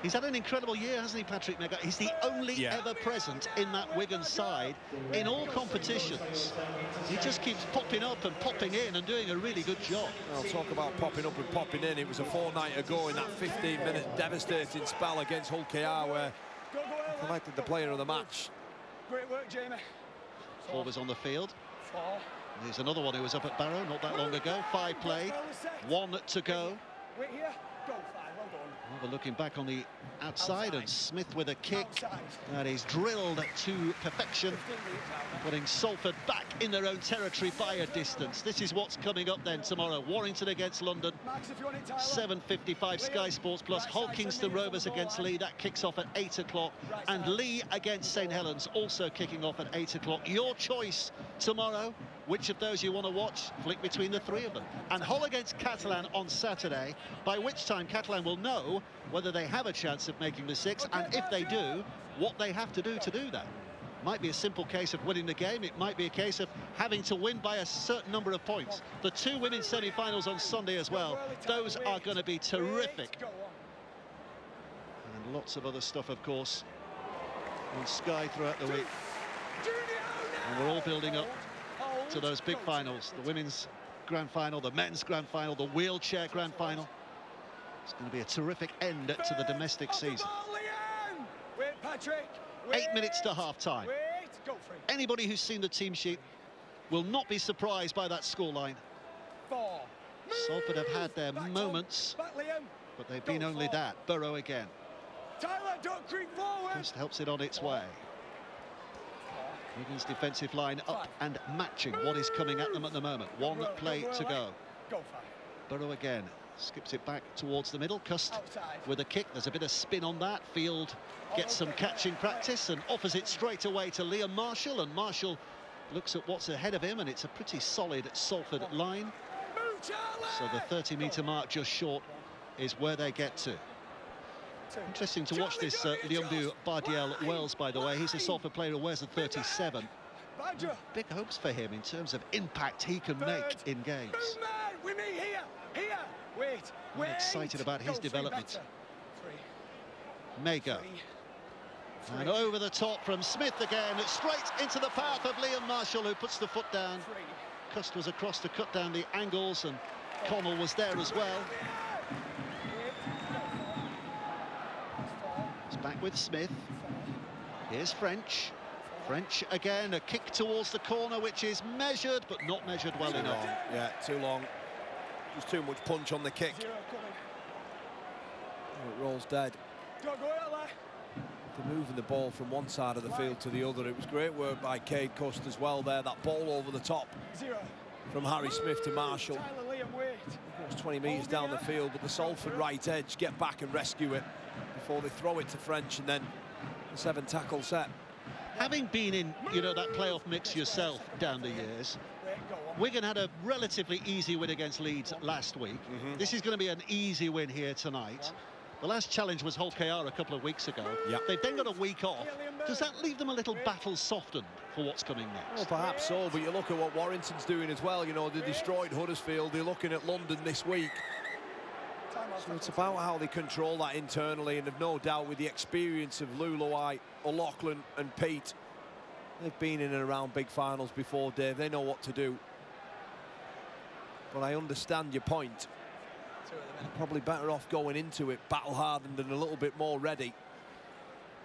He's had an incredible year, hasn't he, Patrick Mega? He's the only ever present in that Wigan side in all competitions. He just keeps popping up and popping in and doing a really good job. I'll talk about popping up and popping in. It was a fortnight ago in that 15-minute devastating spell against Hull KR where he selected the player of the match. Great work, Jamie. Forwards on the field. There's another one who was up at Barrow not that long ago. 5 played, 1 to go. Wait here. Go 5. Well done. We're looking back on the outside, and Smith with a kick that is drilled to perfection, putting Salford back in their own territory by a distance. This is what's coming up then tomorrow. Warrington against London, 7:55 Sky Sports Plus. Kingston Rovers against Lee, that kicks off at 8 o'clock, and Lee against St Helens also kicking off at 8 o'clock. Your choice tomorrow, which of those you want to watch. Flick between the 3 of them. And Hull against Catalan on Saturday, by which time Catalan will know whether they have a chance of making the 6, and if they do, what they have to do that. Might be a simple case of winning the game. It might be a case of having to win by a certain number of points. The 2 women's semi-finals on Sunday as well. Those are going to be terrific. And lots of other stuff, of course, on Sky throughout the week. And we're all building up to those big finals. The women's grand final, the men's grand final, the wheelchair grand final. It's going to be a terrific end to the domestic season. 8 minutes to half-time. Anybody who's seen the team sheet will not be surprised by that scoreline. Salford have had their moments, but they've been only that. Burrow again. Just helps it on its way. Wigan's defensive line up and matching what is coming at them at the moment. 1 play to go. Burrow again. Skips it back towards the middle. Cust with a kick. There's a bit of spin on that. Field gets some catching practice and offers it straight away to Liam Marshall. And Marshall looks at what's ahead of him, and it's a pretty solid Salford line. So the 30-metre mark just short is where they get to. Interesting to watch this Liumbo Bardiel-Wells, by the way. He's a Salford player who wears a 37. Big hopes for him in terms of impact he can make in games. I'm excited about his development. Mega. And over the top from Smith again, straight into the path of Liam Marshall, who puts the foot down. Cust was across to cut down the angles, and Connell was there as well. It's back with Smith. Here's French. French again, a kick towards the corner, which is measured, but not measured well enough. Yeah, too long. There's too much punch on the kick. It rolls dead. For moving the ball from one side of the field to the other. It was great work by Cade Cust as well there. That ball over the top from Harry Smith to Marshall. It was 20 metres down the field, but the Salford right edge get back and rescue it before they throw it to French, and then the 7-tackle set. Having been in, you know, that playoff mix yourself down the years, Wigan had a relatively easy win against Leeds last week. This is going to be an easy win here tonight. The last challenge was Hull KR a couple of weeks ago. Yep. They've then got a week off. Does that leave them a little battle softened for what's coming next? Well, perhaps so, but you look at what Warrington's doing as well. You know, they destroyed Huddersfield. They're looking at London this week. So it's about how they control that internally, and they've no doubt with the experience of Luluai, O'Loughlin and Pete. They've been in and around big finals before, Dave. They know what to do. But I understand your point. They're probably better off going into it battle-hardened and a little bit more ready.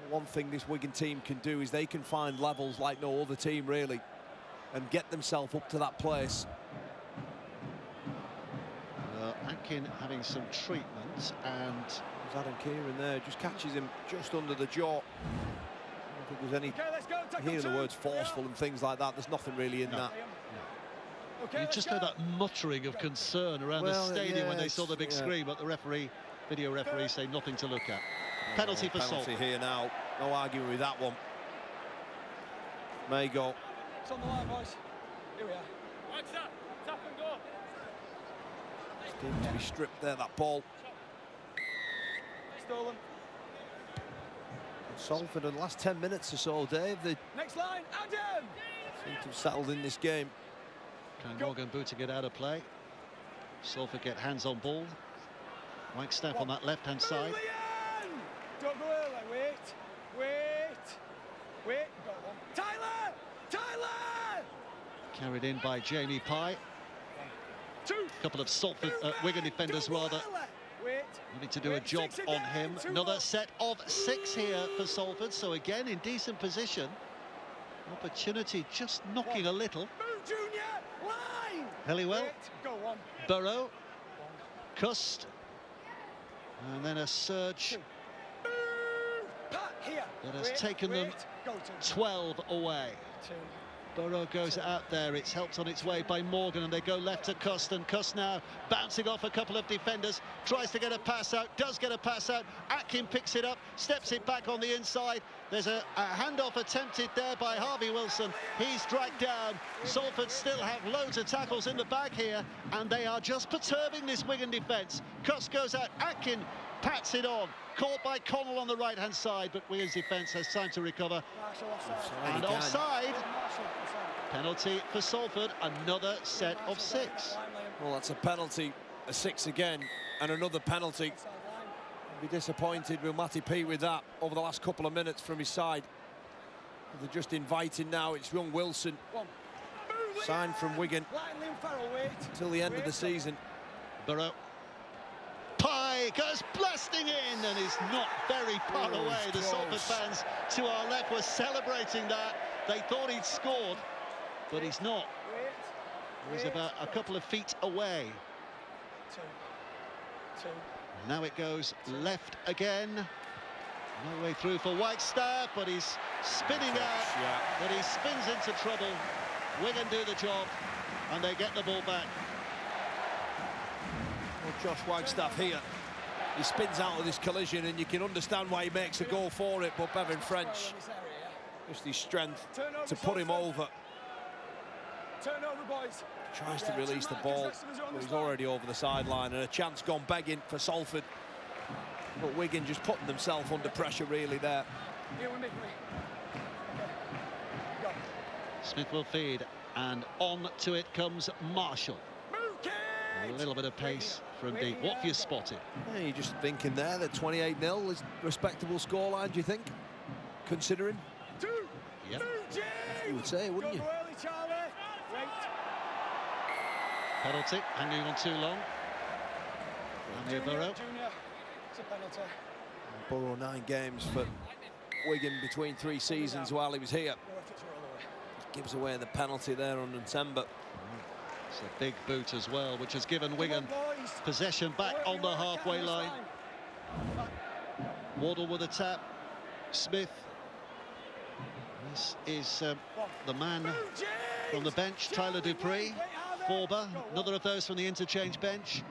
One thing this Wigan team can do is they can find levels like no other team, really, and get themselves up to that place. Atkin having some treatment, and There's Adam Kieran there, just catches him just under the jaw. I don't think there's any, hearing the words forceful and things like that, there's nothing really in that. you just heard that muttering of concern around the stadium when they saw the big screen, but the video referee say nothing to look at. Penalty for Salford. Penalty here now, no arguing with that one. May go. It's on the line, boys. Here we are. Right, stop. Tap and go. Seemed to be stripped there, that ball. Stolen. Salford in the last 10 minutes or so, Dave, they Next line, Adam! seem to have settled in this game. Can Morgan booting it out of play. Salford get hands on ball. Wagstaff on that left-hand side. Julian! Don't go early, wait. Go on. Tyler! Carried in by Jamie Pye. Two. A couple of Salford, Wigan defenders rather, Wait. needing to do a job on him. Another set of 6 here for Salford, so again in decent position. Opportunity just knocking a little. Move, Junior! Line! Helliwell, Wait. Go on. Burrow, Cust, and then a surge Move! Pat, here. that has taken them Go to 12 away. 2. Burrow goes out there, it's helped on its way by Morgan, and they go left to Cust, and Cust now bouncing off a couple of defenders, tries to get a pass out, does get a pass out. Atkin picks it up, steps it back on the inside. There's a handoff attempted there by Harvey Wilson. He's dragged down. Salford still have loads of tackles in the bag here, and they are just perturbing this Wigan defence. Cust goes out, Atkin pats it on, caught by Connell on the right-hand side, but Wigan's defence has time to recover. And offside. Penalty for Salford, another set of 6. Well, that's a penalty, a 6 again, and another penalty. I'd be disappointed with Matty P with that over the last couple of minutes from his side. They're just inviting now, it's young Wilson. Signed from Wigan till the end of the season. Burrow. Pye goes blasting in and is not very far away. The Salford fans to our left were celebrating that. They thought he'd scored, but he's not. He's about a couple of feet away. Now it goes left again. No way through for Wagstaff, but he's spinning out. But he spins into trouble. Wigan do the job, and they get the ball back. Well, Josh Wagstaff here, he spins out of this collision, and you can understand why he makes a goal for it, but Bevan French, just his strength to put him over. Turnover, boys. Tries to release the ball, but he's already over the sideline, and a chance gone begging for Salford. But Wigan just putting themselves under pressure really there. Here with me. Go. Smith will feed, and on to it comes Marshall. Move, kid! A little bit of pace from deep. What have you spotted? Yeah, you're just thinking there that 28-0 is a respectable scoreline, do you think? Considering? Two. Yep. You would say, wouldn't you? Go early, Charlie. Wait. Penalty, hanging on too long. Andy Burrow. Junior. It's a penalty. Burrow 9 games for Wigan between 3 seasons while he was here. No effort to roll away. Gives away the penalty there on Ntemba. It's a big boot as well, which has given Wigan possession back on the halfway line. Wardle with a tap. Smith. This is the man from the bench, Tyler Dupree. Forber, another of those from the interchange bench.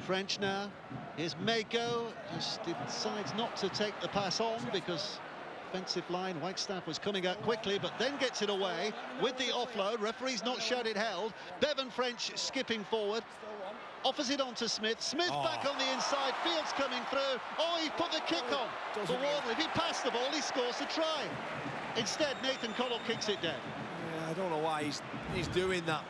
French now. Here's Mago, just decides not to take the pass on because defensive line. Wagstaff was coming out quickly, but then gets it away with the offload. Referee's not shown it held. Bevan French skipping forward. Offers it on to Smith. Smith back on the inside. Fields coming through. Oh, he put the kick on for Wardle. If he passed the ball, he scores the try. Instead, Nathan Connell kicks it down. Yeah, I don't know why he's doing that.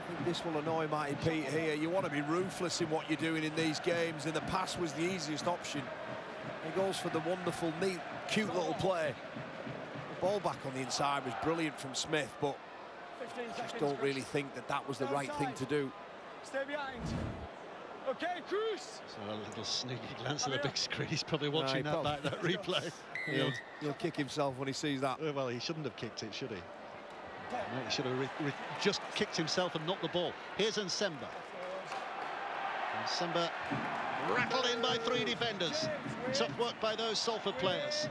I think this will annoy Marty Pete here. You want to be ruthless in what you're doing in these games, and the pass was the easiest option. He goes for the wonderful, neat, cute little play. The ball back on the inside was brilliant from Smith, but I just don't really think that that was the right thing to do. Stay behind. Okay, Cruz. So a little sneaky glance at the big screen. He's probably watching that replay. He'll kick himself when he sees that. Well, he shouldn't have kicked it, should he? No, he should have just kicked himself and knocked the ball. Here's Nsemba. Nsemba rattled in by 3 defenders. Tough work by those Salford players.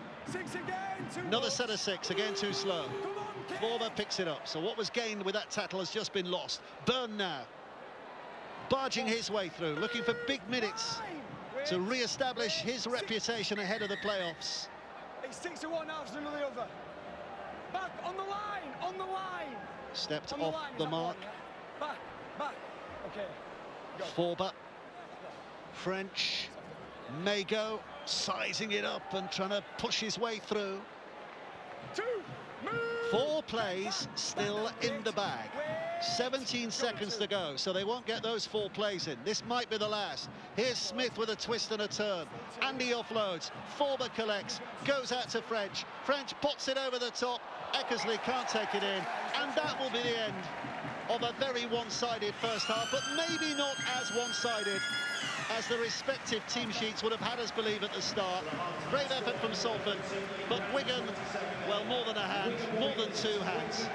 Another set of 6, again too slow. Forber picks it up. So what was gained with that tackle has just been lost. Byrne now barging his way through, looking for big minutes to re-establish his reputation ahead of the playoffs. He sticks to one after the other. Back on the line, on the line. Stepped off the mark. Back. Okay. Forber, French, Mago sizing it up and trying to push his way through. 4 plays still in the bag. 17 seconds to go, so they won't get those 4 plays in. This might be the last. Here's Smith with a twist and a turn. Andy offloads. Forber collects. Goes out to French. French pots it over the top. Eckersley can't take it in. And that will be the end of a very one-sided first half, but maybe not as one-sided as the respective team sheets would have had us believe at the start. Great effort from Salford, but Wigan, well, more than a hand, more than 2 hands.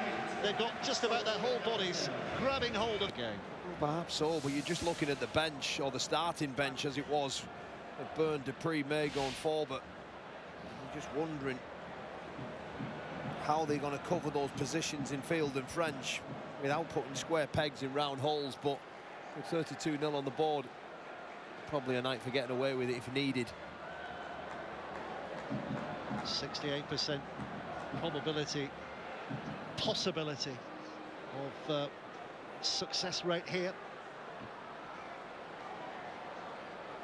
They've got just about their whole bodies grabbing hold of the game. Perhaps so, but you're just looking at the bench, or the starting bench as it was. Byrne, Dupree, Mago and Forber. You're just wondering how they're going to cover those positions in Field and French without putting square pegs in round holes, but with 32-0 on the board, probably a night for getting away with it if needed. 68% probability, possibility of success rate here.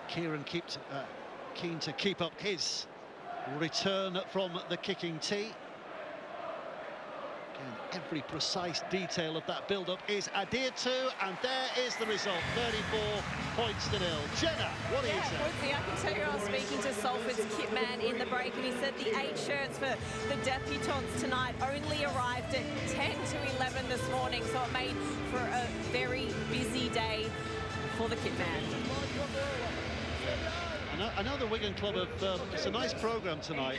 Kieran keen to keep up his return from the kicking tee. Again, every precise detail of that build-up is adhered to, and there is the result, 34 points to 0. Jenna, what do you say? Quincy, I can tell you I was speaking to Salford's kit man in the break, and he said the 8 shirts for the debutants tonight only arrived at 10 to 11 this morning, so it made for a very busy day for the kit man. I know the Wigan club have, it's a nice programme tonight,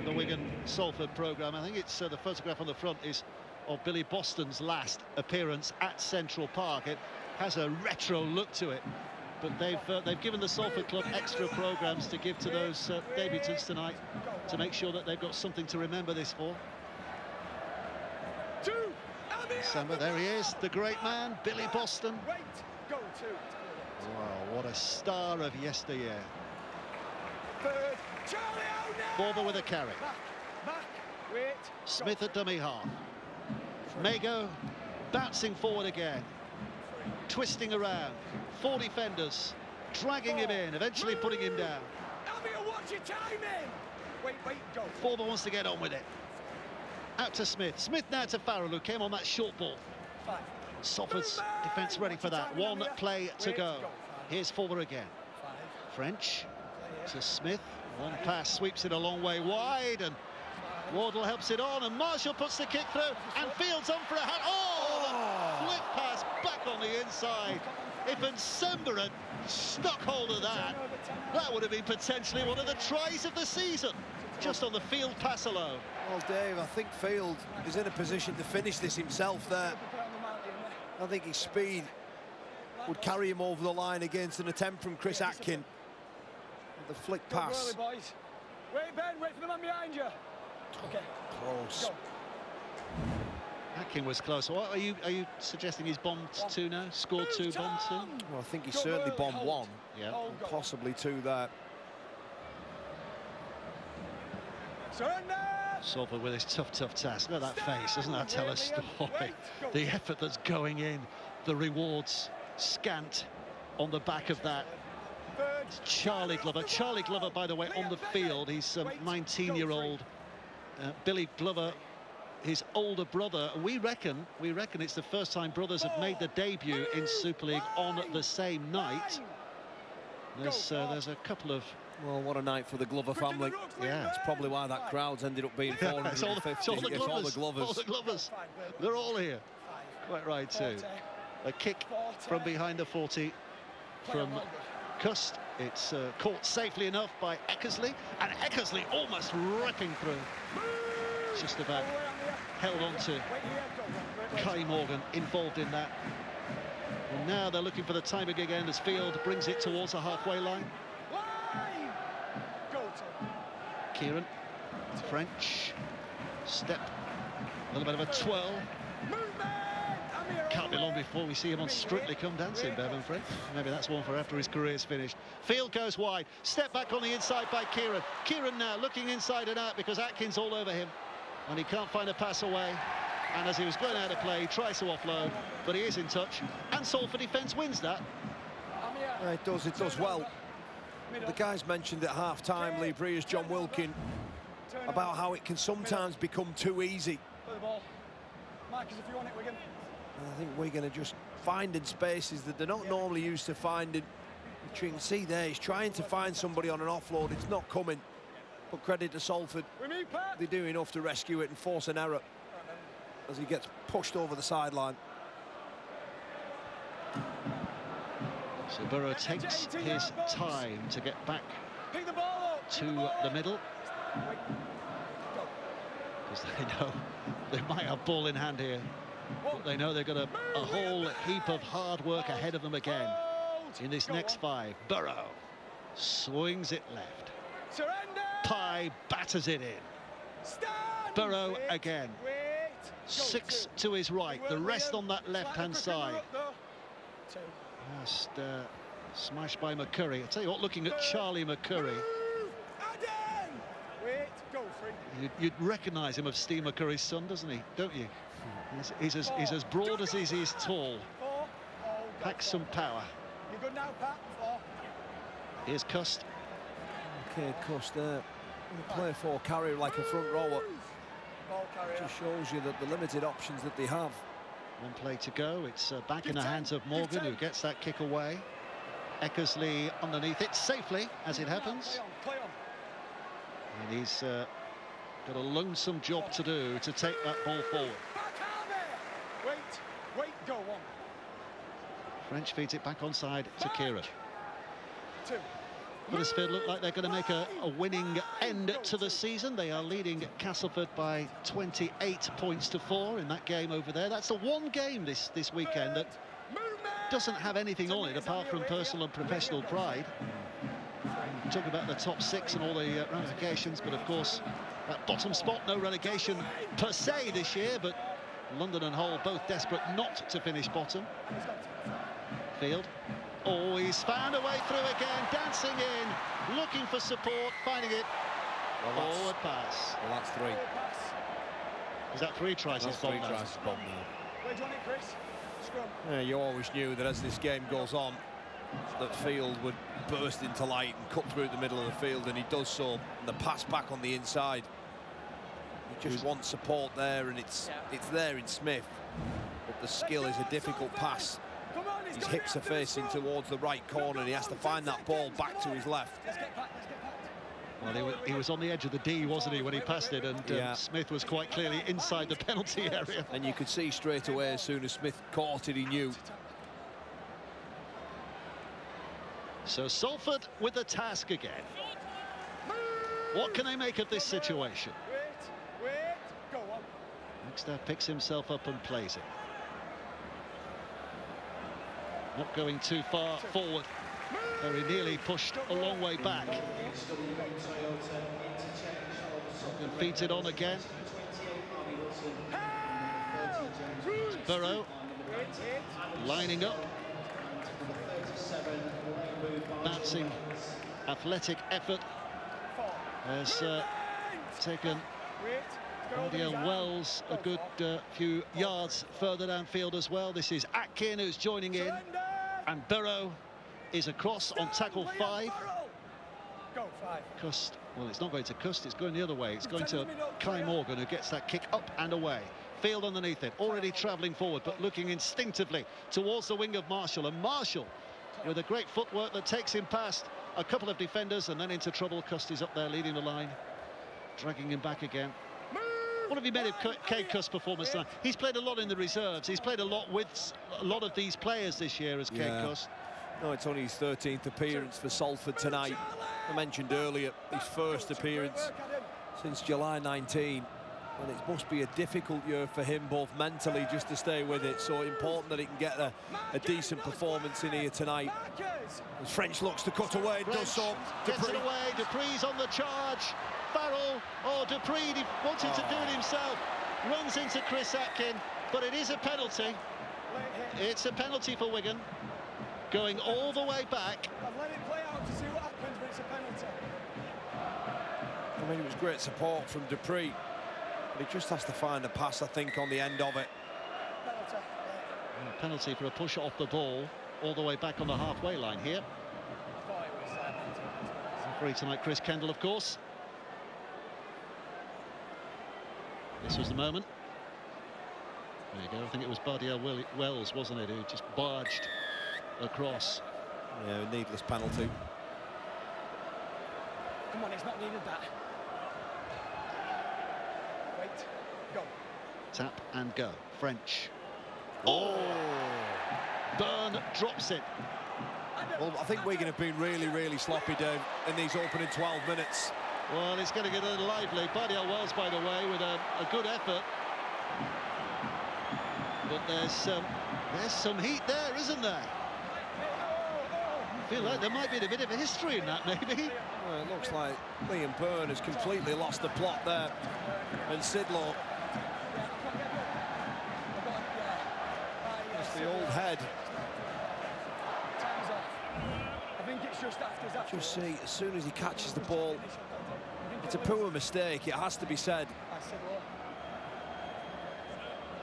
the Wigan Salford programme. I think it's the photograph on the front is of Billy Boston's last appearance at Central Park. It has a retro look to it, but they've given the Salford club extra programmes to give to those debutants tonight to make sure that they've got something to remember this for. December, there he is, the great man, Billy Boston. Wow, what a star of yesteryear. Forber with a carry. Smith at dummy half. Mago bouncing forward again. Twisting around. 4 defenders. Dragging him in, eventually putting him down. Forber wants to get on with it. Out to Smith. Smith now to Farrell, who came on that short ball. Salford's defence ready for that. 1 play to go. Here's Forber again. French to Smith. 1 pass sweeps it a long way wide, and Wardle helps it on, and Marshall puts the kick through, and Fields on for a hand. Oh, the flip pass back on the inside. If Nsemba had stuck hold of that, that would have been potentially one of the tries of the season, just on the Field pass alone. Well, Dave, I think Field is in a position to finish this himself there. I think his speed would carry him over the line against an attempt from Chris Atkin. The flick pass. Wait, Ben, wait for the man behind you. Okay. Close. Atkin was close. What are you suggesting he's bombed 2 now? Scored 2, bombed 2? Well, I think he certainly bombed 1. Yeah. And possibly 2 there. Surrender! Salford with his tough task. Look at that face, doesn't that tell a story? The effort that's going in, the rewards scant on the back of that. It's Charlie Glover, by the way, on the field. He's 19-year-old Billy Glover, his older brother. We reckon it's the first time brothers have made their debut in Super League on the same night. There's a couple of... Well, what a night for the Glover family. Yeah. It's probably why that crowd's ended up being 450. It's all the Glovers. All the Glovers. All the Glovers. They're all here. Quite right, too. A kick from behind the 40 from Cust. It's caught safely enough by Eckersley, and Eckersley almost ripping through. Just about held on to Kai Morgan, involved in that. And now they're looking for the timing again as Field brings it towards the halfway line. Kieran, French, step, a little bit of a twirl. Can't be long before we see him on Strictly Come Dancing, Bevan French. Maybe that's one for after his career's finished. Field goes wide, step back on the inside by Kieran. Kieran now looking inside and out because Atkins all over him, and he can't find a pass away. And as he was going out of play, he tries to offload, but he is in touch, and Salford defence wins that. It does well. The guys mentioned at half-time, Lee Breers, John Wilkin, about how it can sometimes become too easy. Marcus, if you want it, Wigan. I think Wigan are just finding spaces that they're not normally used to finding. You can see there, he's trying to find somebody on an offload. It's not coming. But credit to Salford. They do enough to rescue it and force an error as he gets pushed over the sideline. So Burrow takes his time to get back to the middle, because they know they might have ball in hand here, but they know they've got a whole heap of hard work ahead of them again in this next 5. Burrow swings it left. Pye batters it in. Burrow again. 6 to his right, the rest on that left-hand side. Just smashed by McCurry. I tell you what, looking at Charlie McCurry, you'd recognise him of Steve McCurry's son, doesn't he? Don't you? He's as broad as he's tall. Packs some power. You're good now, Pat. Here's Cust. Okay, Cust there. Play for carry like a front rower. Just shows you that the limited options that they have. One play to go. It's back in the hands of Morgan, who gets that kick away. Eckersley underneath it safely, as it happens. And he's got a lonesome job to do to take that ball forward. Wait, go on. French feeds it back onside to Kieran. Huddersfield look like they're going to make a winning end to the season. They are leading Castleford by 28 points to 4 in that game over there. That's the one game this weekend that doesn't have anything on it apart from personal and professional pride. Talk about the top 6 and all the ramifications, but of course that bottom spot, no relegation per se this year, but London and Hull both desperate not to finish bottom. Field. Oh, he's found a way through again, dancing in, looking for support, finding it. Forward pass. Well, that's 3. Is that 3 tries? That's 3 tries to bomb now. Where do you want it, Chris? Scrum. Yeah, you always knew that as this game goes on, that Field would burst into light and cut through the middle of the field, and he does so. And the pass back on the inside. He just wants support there, and it's there in Smith. But the skill is a difficult pass. His hips are facing towards the right corner, and he has to find that ball back to his left. Well, he was on the edge of the D, wasn't he, when he passed it, and Smith was quite clearly inside the penalty area. And you could see straight away as soon as Smith caught it, he knew. So Salford with the task again. What can they make of this situation? Go on. Wagstaff picks himself up and plays it. Not going too far forward. Very nearly pushed a long way back. And feeds it on again. Burrow lining up. Bouncing athletic effort as taken Wait. Go over his arm. Wells a Go good for. few yards further downfield as well. This is Atkin who's joining in, Surrender. and Burrow is across on tackle Liam 5. Farrell. Go 5. Cust, well, it's not going to Cust, it's going the other way. It's going to Pretend we don't Kai care. Morgan, who gets that kick up and away. Field underneath it, already travelling forward, but looking instinctively towards the wing of Marshall. And Marshall, with a great footwork that takes him past a couple of defenders and then into trouble. Cust is up there leading the line, dragging him back again. What have you made of Cade Cust's performance tonight? He's played a lot in the reserves. He's played a lot with a lot of these players this year as Cade Cust. No, it's only his 13th appearance for Salford tonight. I mentioned earlier his first appearance since July 19. And it must be a difficult year for him, both mentally, just to stay with it. So important that he can get a decent performance in here tonight. As French looks to cut away, does so. Gets it away, Dupree's on the charge. Farrell, Dupree wanted to do it himself. Runs into Chris Atkin, but it is a penalty. It's a penalty for Wigan. Going all the way back. I've let it play out to see what happens, but it's a penalty. I mean, it was great support from Dupree, but he just has to find a pass, I think, on the end of it. Penalty. Penalty for a push off the ball all the way back on the halfway line here. I thought it was penalty. Referee tonight, Chris Kendall, of course. This was the moment. There you go. I think it was Bardiel Wells, wasn't it, who just barged across. Yeah, a needless penalty. Come on, it's not needed that. Wait, go. Tap and go. French. Oh! Byrne drops it. Well, I think Wigan have been really, really sloppy, Dave, in these opening 12 minutes. Well, it's going to get a little lively. Bardiel Wells, by the way, with a good effort. But there's some heat there, isn't there? I feel like there might be a bit of a history in that, maybe. Well, it looks like Liam Byrne has completely lost the plot there. And Sidlow, it's the old head. Time's off. I think it's just after that. Just see, as soon as he catches the ball, it's a poor mistake, it has to be said.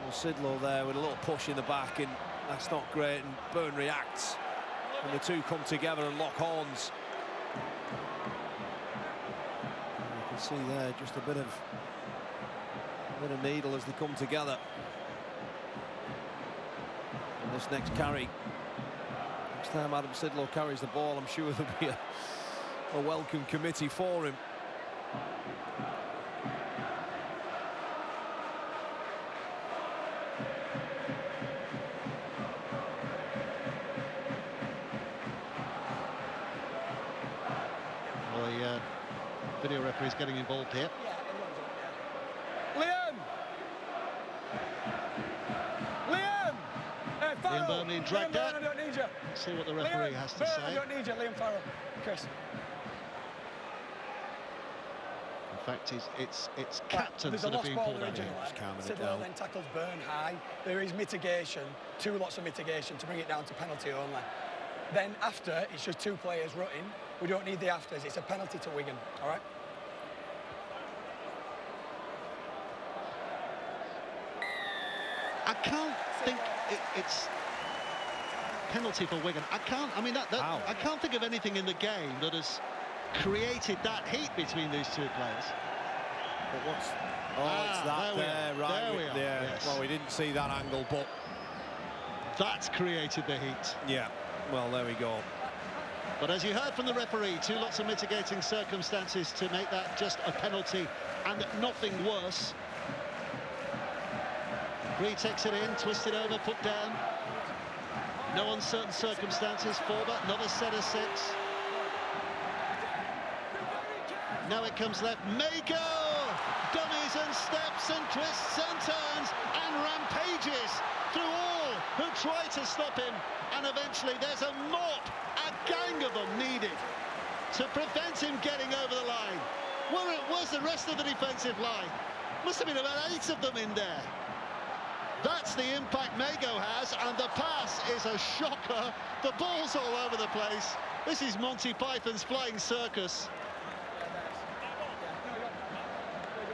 Well, Sidlow there with a little push in the back, and that's not great, and Byrne reacts. And the two come together and lock horns. And you can see there just a bit of needle as they come together. And this next carry, next time Adam Sidlow carries the ball, I'm sure there'll be a welcome committee for him. Video referee's getting involved here. Liam! Liam! Liam Byrne being dragged out. I don't need you. See what the referee has to say. I don't need you, Liam Farrell. Chris. In fact, it's captains that are being pulled out here. Sidlow then tackles Byrne high. There is mitigation, two lots of mitigation to bring it down to penalty only. Then after, it's just two players rutting. We don't need the afters. It's a penalty to Wigan, all right? I can't think it's penalty for Wigan. I can't think of anything in the game that has created that heat between these two players. But what's... it's that there, right? There we are. Yes. Well, we didn't see that angle, but... That's created the heat. Yeah, well, there we go. But as you heard from the referee, two lots of mitigating circumstances to make that just a penalty and nothing worse. Bree takes it in, twisted over, put down. No uncertain circumstances. Forber, another set of 6. Now it comes left. Mago! Dummies and steps and twists and turns and rampages through all who try to stop him. And eventually there's a mop, a gang of them needed to prevent him getting over the line. Where it was the rest of the defensive line. Must have been about 8 of them in there. That's the impact Mago has, and the pass is a shocker. The ball's all over the place. This is Monty Python's Flying Circus.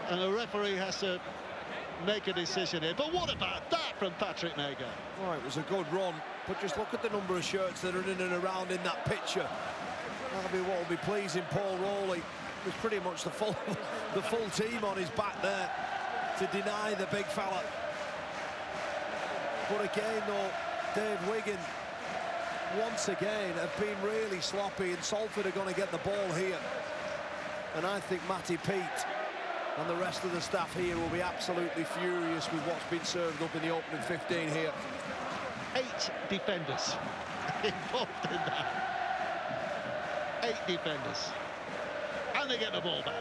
And the referee has to make a decision here. But what about that from Patrick Mager? Oh, it was a good run, but just look at the number of shirts that are in and around in that picture. That'll be what will be pleasing Paul Rowley. There's pretty much the full team on his back there to deny the big fella. But again, though, Dave Wigan, once again, have been really sloppy, and Salford are going to get the ball here. And I think Matty Pete and the rest of the staff here will be absolutely furious with what's been served up in the opening 15 here. 8 defenders involved in that. 8 defenders. And they get the ball back.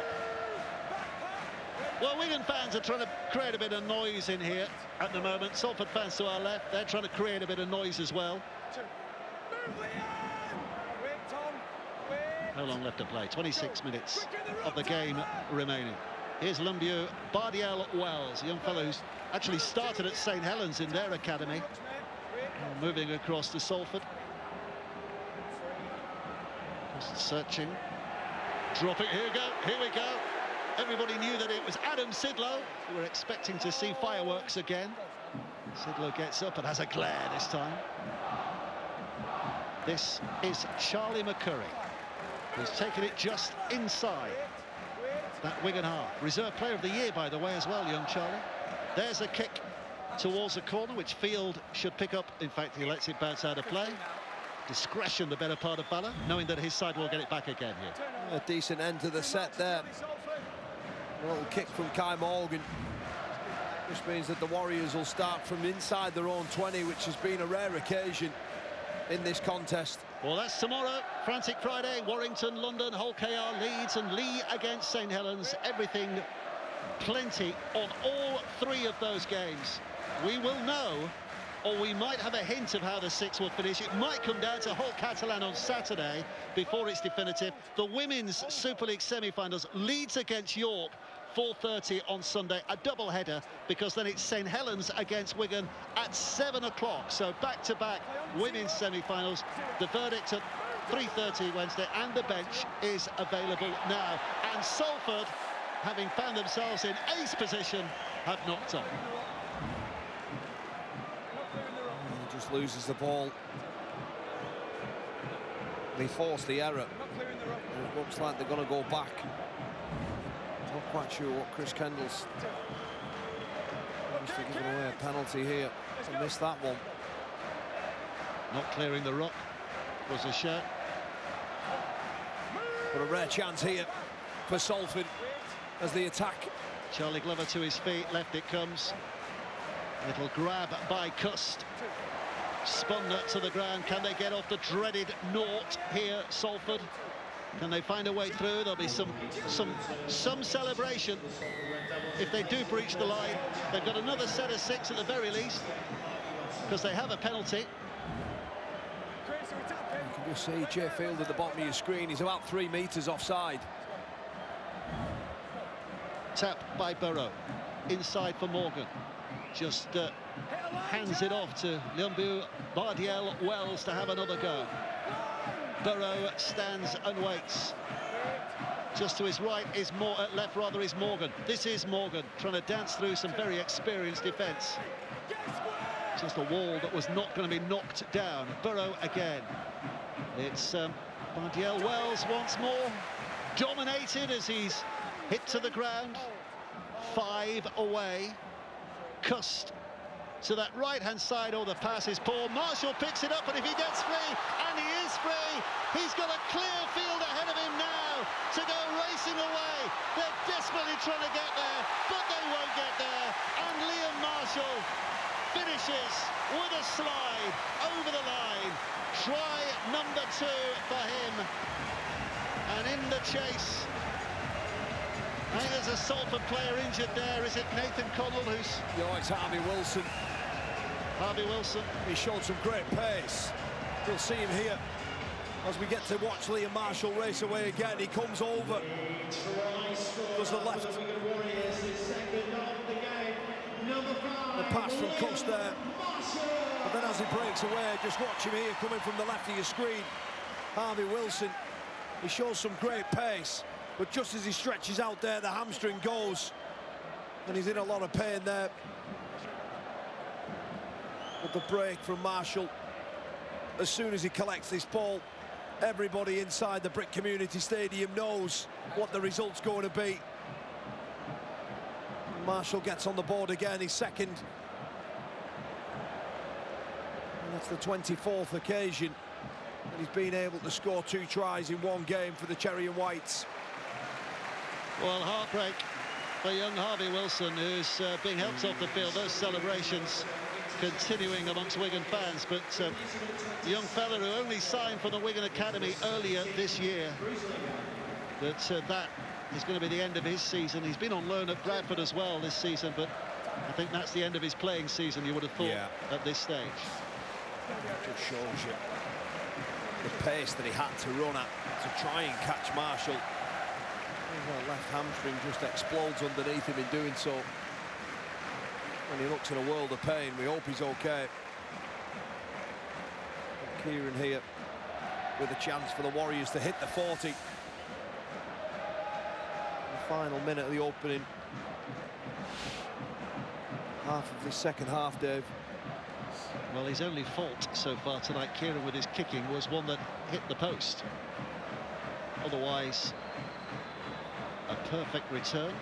Well, Wigan fans are trying to create a bit of noise in here at the moment. Salford fans to our left, they're trying to create a bit of noise as well. How long left to play? 26 minutes of the game remaining. Here's Lumbieu Bardiel Wells, a young fellow who's actually started at St Helens in their academy. Moving across to Salford. Just searching. Dropping, here we go. Everybody knew that it was Adam Sidlow. We were expecting to see fireworks again. Sidlow gets up and has a glare this time. This is Charlie McCurry, who's taken it just inside that Wigan half. Reserve player of the year, by the way, as well, young Charlie. There's a kick towards the corner, which Field should pick up. In fact, he lets it bounce out of play. Discretion, the better part of Bala, knowing that his side will get it back again here. A decent end to the set there. A little kick from Kai Morgan. Which means that the Warriors will start from inside their own 20, which has been a rare occasion in this contest. Well, that's tomorrow. Frantic Friday, Warrington, London, Hull KR, Leeds and Lee against St Helens. Everything plenty on all 3 of those games. We will know, or we might have a hint of how the 6 will finish. It might come down to Hull Catalan on Saturday before it's definitive. The Women's Super League semi-finals, Leeds against York, 4:30 on Sunday, a double header, because then it's St Helens against Wigan at 7 o'clock. So back-to-back women's semi-finals. The verdict at 3:30 Wednesday, and the bench is available now. And Salford, having found themselves in ace position, have knocked on. He just loses the ball. They force the error. And it looks like they're going to go back. Not quite sure what Chris Kendall's obviously giving away a penalty here. So missed that one. Not clearing the ruck was a shout. But a rare chance here for Salford as the attack. Charlie Glover to his feet, left it comes. Little grab by Cust. Spun to the ground. Can they get off the dreaded naught here, Salford? Can they find a way through? There'll be some celebration if they do breach the line. They've got another set of 6 at the very least, because they have a penalty. You can just see Jay Field at the bottom of your screen. He's about 3 metres offside. Tap by Burrow. Inside for Morgan. Just hands it off to Lumbieu Bardiel Wells to have another go. Burrow stands and waits. Just to his right is left rather is Morgan. This is Morgan trying to dance through some very experienced defence. Just a wall that was not going to be knocked down. Burrow again. It's Bardiel Wells once more. Dominated as he's hit to the ground. 5 away. Cust to that right-hand side. Oh, the pass is poor. Marshall picks it up, and if he gets free, and he is free, he's got a clear field ahead of him now to go racing away. They're desperately trying to get there, but they won't get there. And Liam Marshall finishes with a slide over the line. Try number 2 for him. And in the chase, I think there's a Salford player injured there. Is it Nathan Connell who's... No, it's Harvey Wilson. Harvey Wilson. He showed some great pace. We'll see him here as we get to watch Liam Marshall race away again. He comes over. Does the left. The pass from Cust there. But then as he breaks away, just watch him here coming from the left of your screen. Harvey Wilson. He shows some great pace. But just as he stretches out there, the hamstring goes. And he's in a lot of pain there. But the break from Marshall, as soon as he collects this ball, everybody inside the Brick Community Stadium knows what the result's going to be. Marshall gets on the board again, he's second. And that's the 24th occasion that he's been able to score 2 tries in one game for the Cherry and Whites. Well, heartbreak for young Harvey Wilson, who's being helped off the field. Those celebrations continuing amongst Wigan fans, but young fella who only signed for the Wigan Academy earlier this year, that is going to be the end of his season. He's been on loan at Bradford as well this season, but I think that's the end of his playing season, you would have thought, at this stage. It just shows you the pace that he had to run at to try and catch Marshall. His left hamstring just explodes underneath him in doing so. And he looks in a world of pain. We hope he's okay. And Kieran here with a chance for the Warriors to hit the 40. The final minute of the opening half of this second half, Dave. Well, his only fault so far tonight, Kieran, with his kicking, was one that hit the post. Otherwise, a perfect return.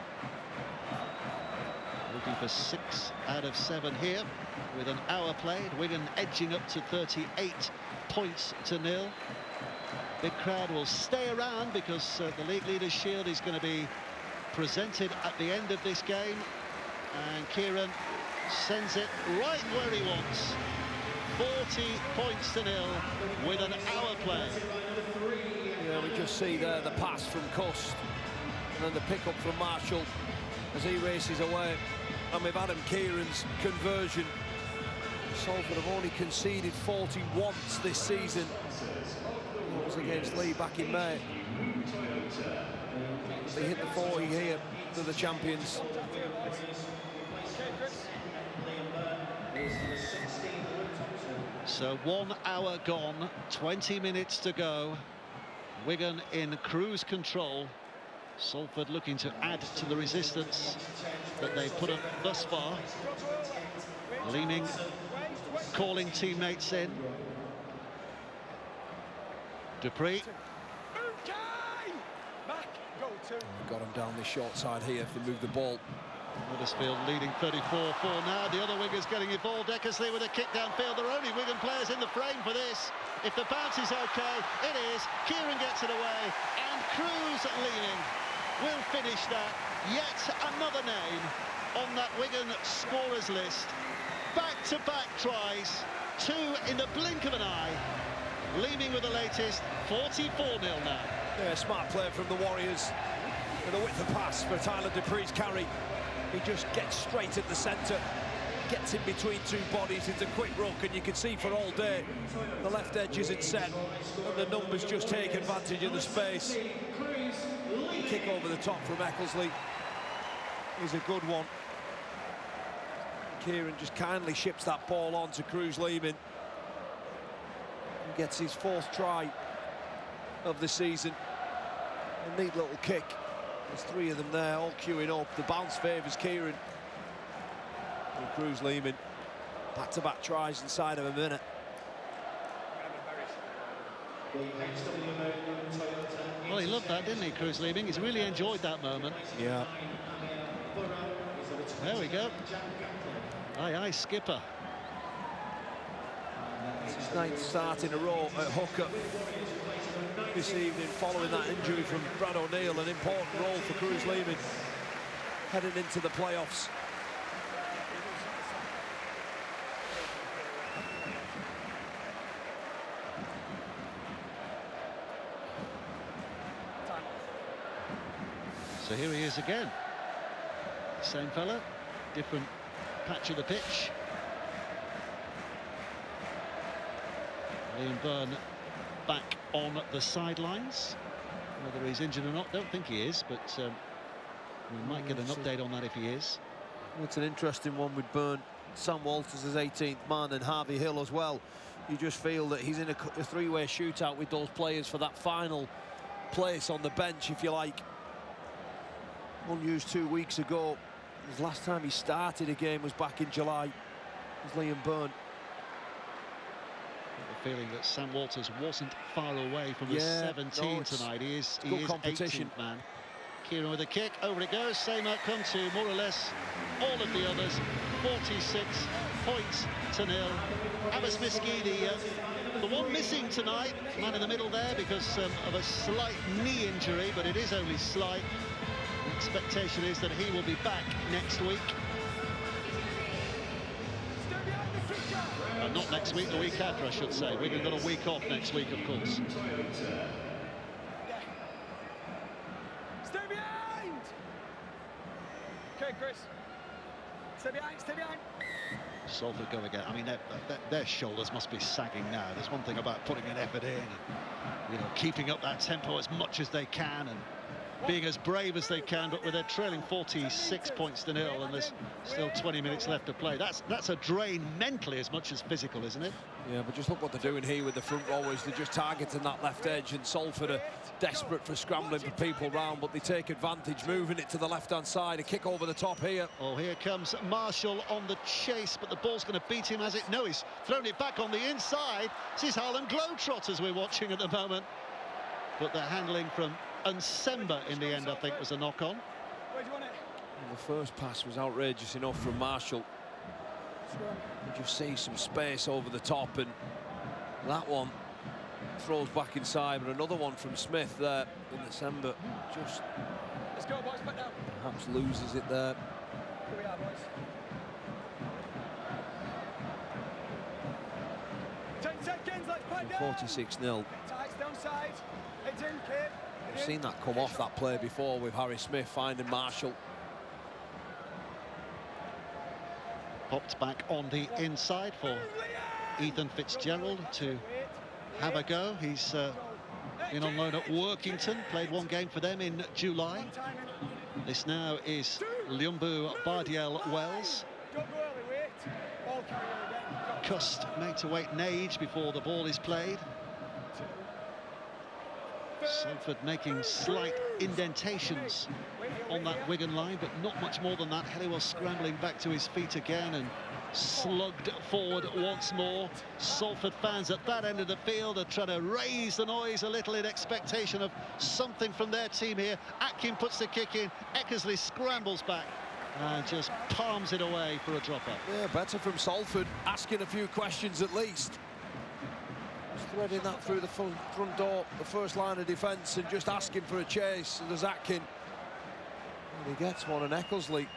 Looking for 6 out of 7 here with an hour played. Wigan edging up to 38 points to 0. Big crowd will stay around because the League Leaders Shield is going to be presented at the end of this game. And Kieran sends it right where he wants. 40 points to 0 with an hour played. Yeah, we just see there the pass from Cust and then the pick-up from Marshall as he races away. And with Adam Kieran's conversion, Salford have only conceded 40 once this season. That was against Lee back in May. They hit the 40 here to the champions. So 1 hour gone, 20 minutes to go. Wigan in cruise control. Salford looking to add to the resistance that they've put up thus far. Leaning, calling teammates in. Dupree. Got him down the short side here if they move the ball. Huddersfield leading 34-4 now. The other Wiggers getting involved. Eckersley with a kick downfield. There are only Wigan players in the frame for this. If the bounce is okay, it is. Kieran gets it away, and Cruz leaning will finish that. Yet another name on that Wigan scorers list. Back-to-back tries, 2 in the blink of an eye. Leeming with the latest, 44-0 now. Yeah, smart play from the Warriors. With a width of pass for Tyler Dupree's carry. He just gets straight at the centre, gets in between 2 bodies. It's a quick ruck, and you can see for all day the left edge isn't set, and the numbers just take advantage of the space. Kick over the top from Eckersley is a good one. Kieran just kindly ships that ball on to Cruz Lehman and gets his 4th try of the season. A neat little kick. There's 3 of them there, all queuing up. The bounce favours Kieran. And Cruz Lehman, back-to-back tries inside of a minute. Well, he loved that, didn't he, Cruz Lehman? He's really enjoyed that moment. Yeah. There we go. Aye, aye, skipper. It's his 9th start in a row at hooker this evening, following that injury from Brad O'Neill. An important role for Cruz Lehman heading into the playoffs. So here he is again. Same fella, different patch of the pitch. Liam Byrne back on the sidelines. Whether he's injured or not, don't think he is, but we might get an update on that if he is. It's an interesting one with Byrne. Sam Walters as 18th man and Harvey Hill as well. You just feel that he's in a 3-way shootout with those players for that final place on the bench, if you like. Unused 2 weeks ago, The last time he started a game was back in July. It was Liam Byrne. The feeling that Sam Walters wasn't far away from the 17 tonight. He is competition. 18th man. Kieran with a kick, over it goes. Same outcome to more or less all of the others. 46 points to nil. Abasmiski, the one missing tonight, man in the middle there because of a slight knee injury, but it is only slight. The expectation is that he will be back next week. Not next week, the week after, I should say. We've got a week off next week, of course. Stay behind! Okay, Chris. Stay behind, stay behind. Salford go again. I mean, their shoulders must be sagging now. There's one thing about putting an effort in and, keeping up that tempo as much as they can and being as brave as they can, but with their trailing 46 points to nil and there's still 20 minutes left to play. That's a drain mentally as much as physical, isn't it? Yeah, but just look what they're doing here with the front rowers. They're just targeting that left edge, and Salford are desperate for scrambling for people round, but they take advantage, moving it to the left-hand side. A kick over the top here. Oh, here comes Marshall on the chase, but the ball's going to beat him as it... No, he's thrown it back on the inside. This is Harlem Globetrotters we're watching at the moment. But the handling from Nsemba in the end, I think, was a knock-on. Where do you want it? The first pass was outrageous enough from Marshall. You just see some space over the top, and that one throws back inside, but another one from Smith there in Nsemba just... Let's go, boys, back down. Perhaps loses it there. Here we are, boys. 10 seconds, let's play down. 46-0. Tight, down side. Heads in, kid. We've seen that come off that play before with Harry Smith finding Marshall. Popped back on the inside for Ethan Fitzgerald to have a go. He's been on loan at Workington, played one game for them in July. This now is Liumbu Bardiel Wells. Cust made to wait an age before the ball is played. Salford making slight indentations on that Wigan line, but not much more than that. Helliwell scrambling back to his feet again and slugged forward once more. Salford fans at that end of the field are trying to raise the noise a little in expectation of something from their team here. Atkin puts the kick in, Eckersley scrambles back and just palms it away for a drop-up. Yeah, better from Salford, asking a few questions at least. Threading that through the front door, the first line of defence, and just asking for a chase. And there's Atkin. And he gets one, and Eckersley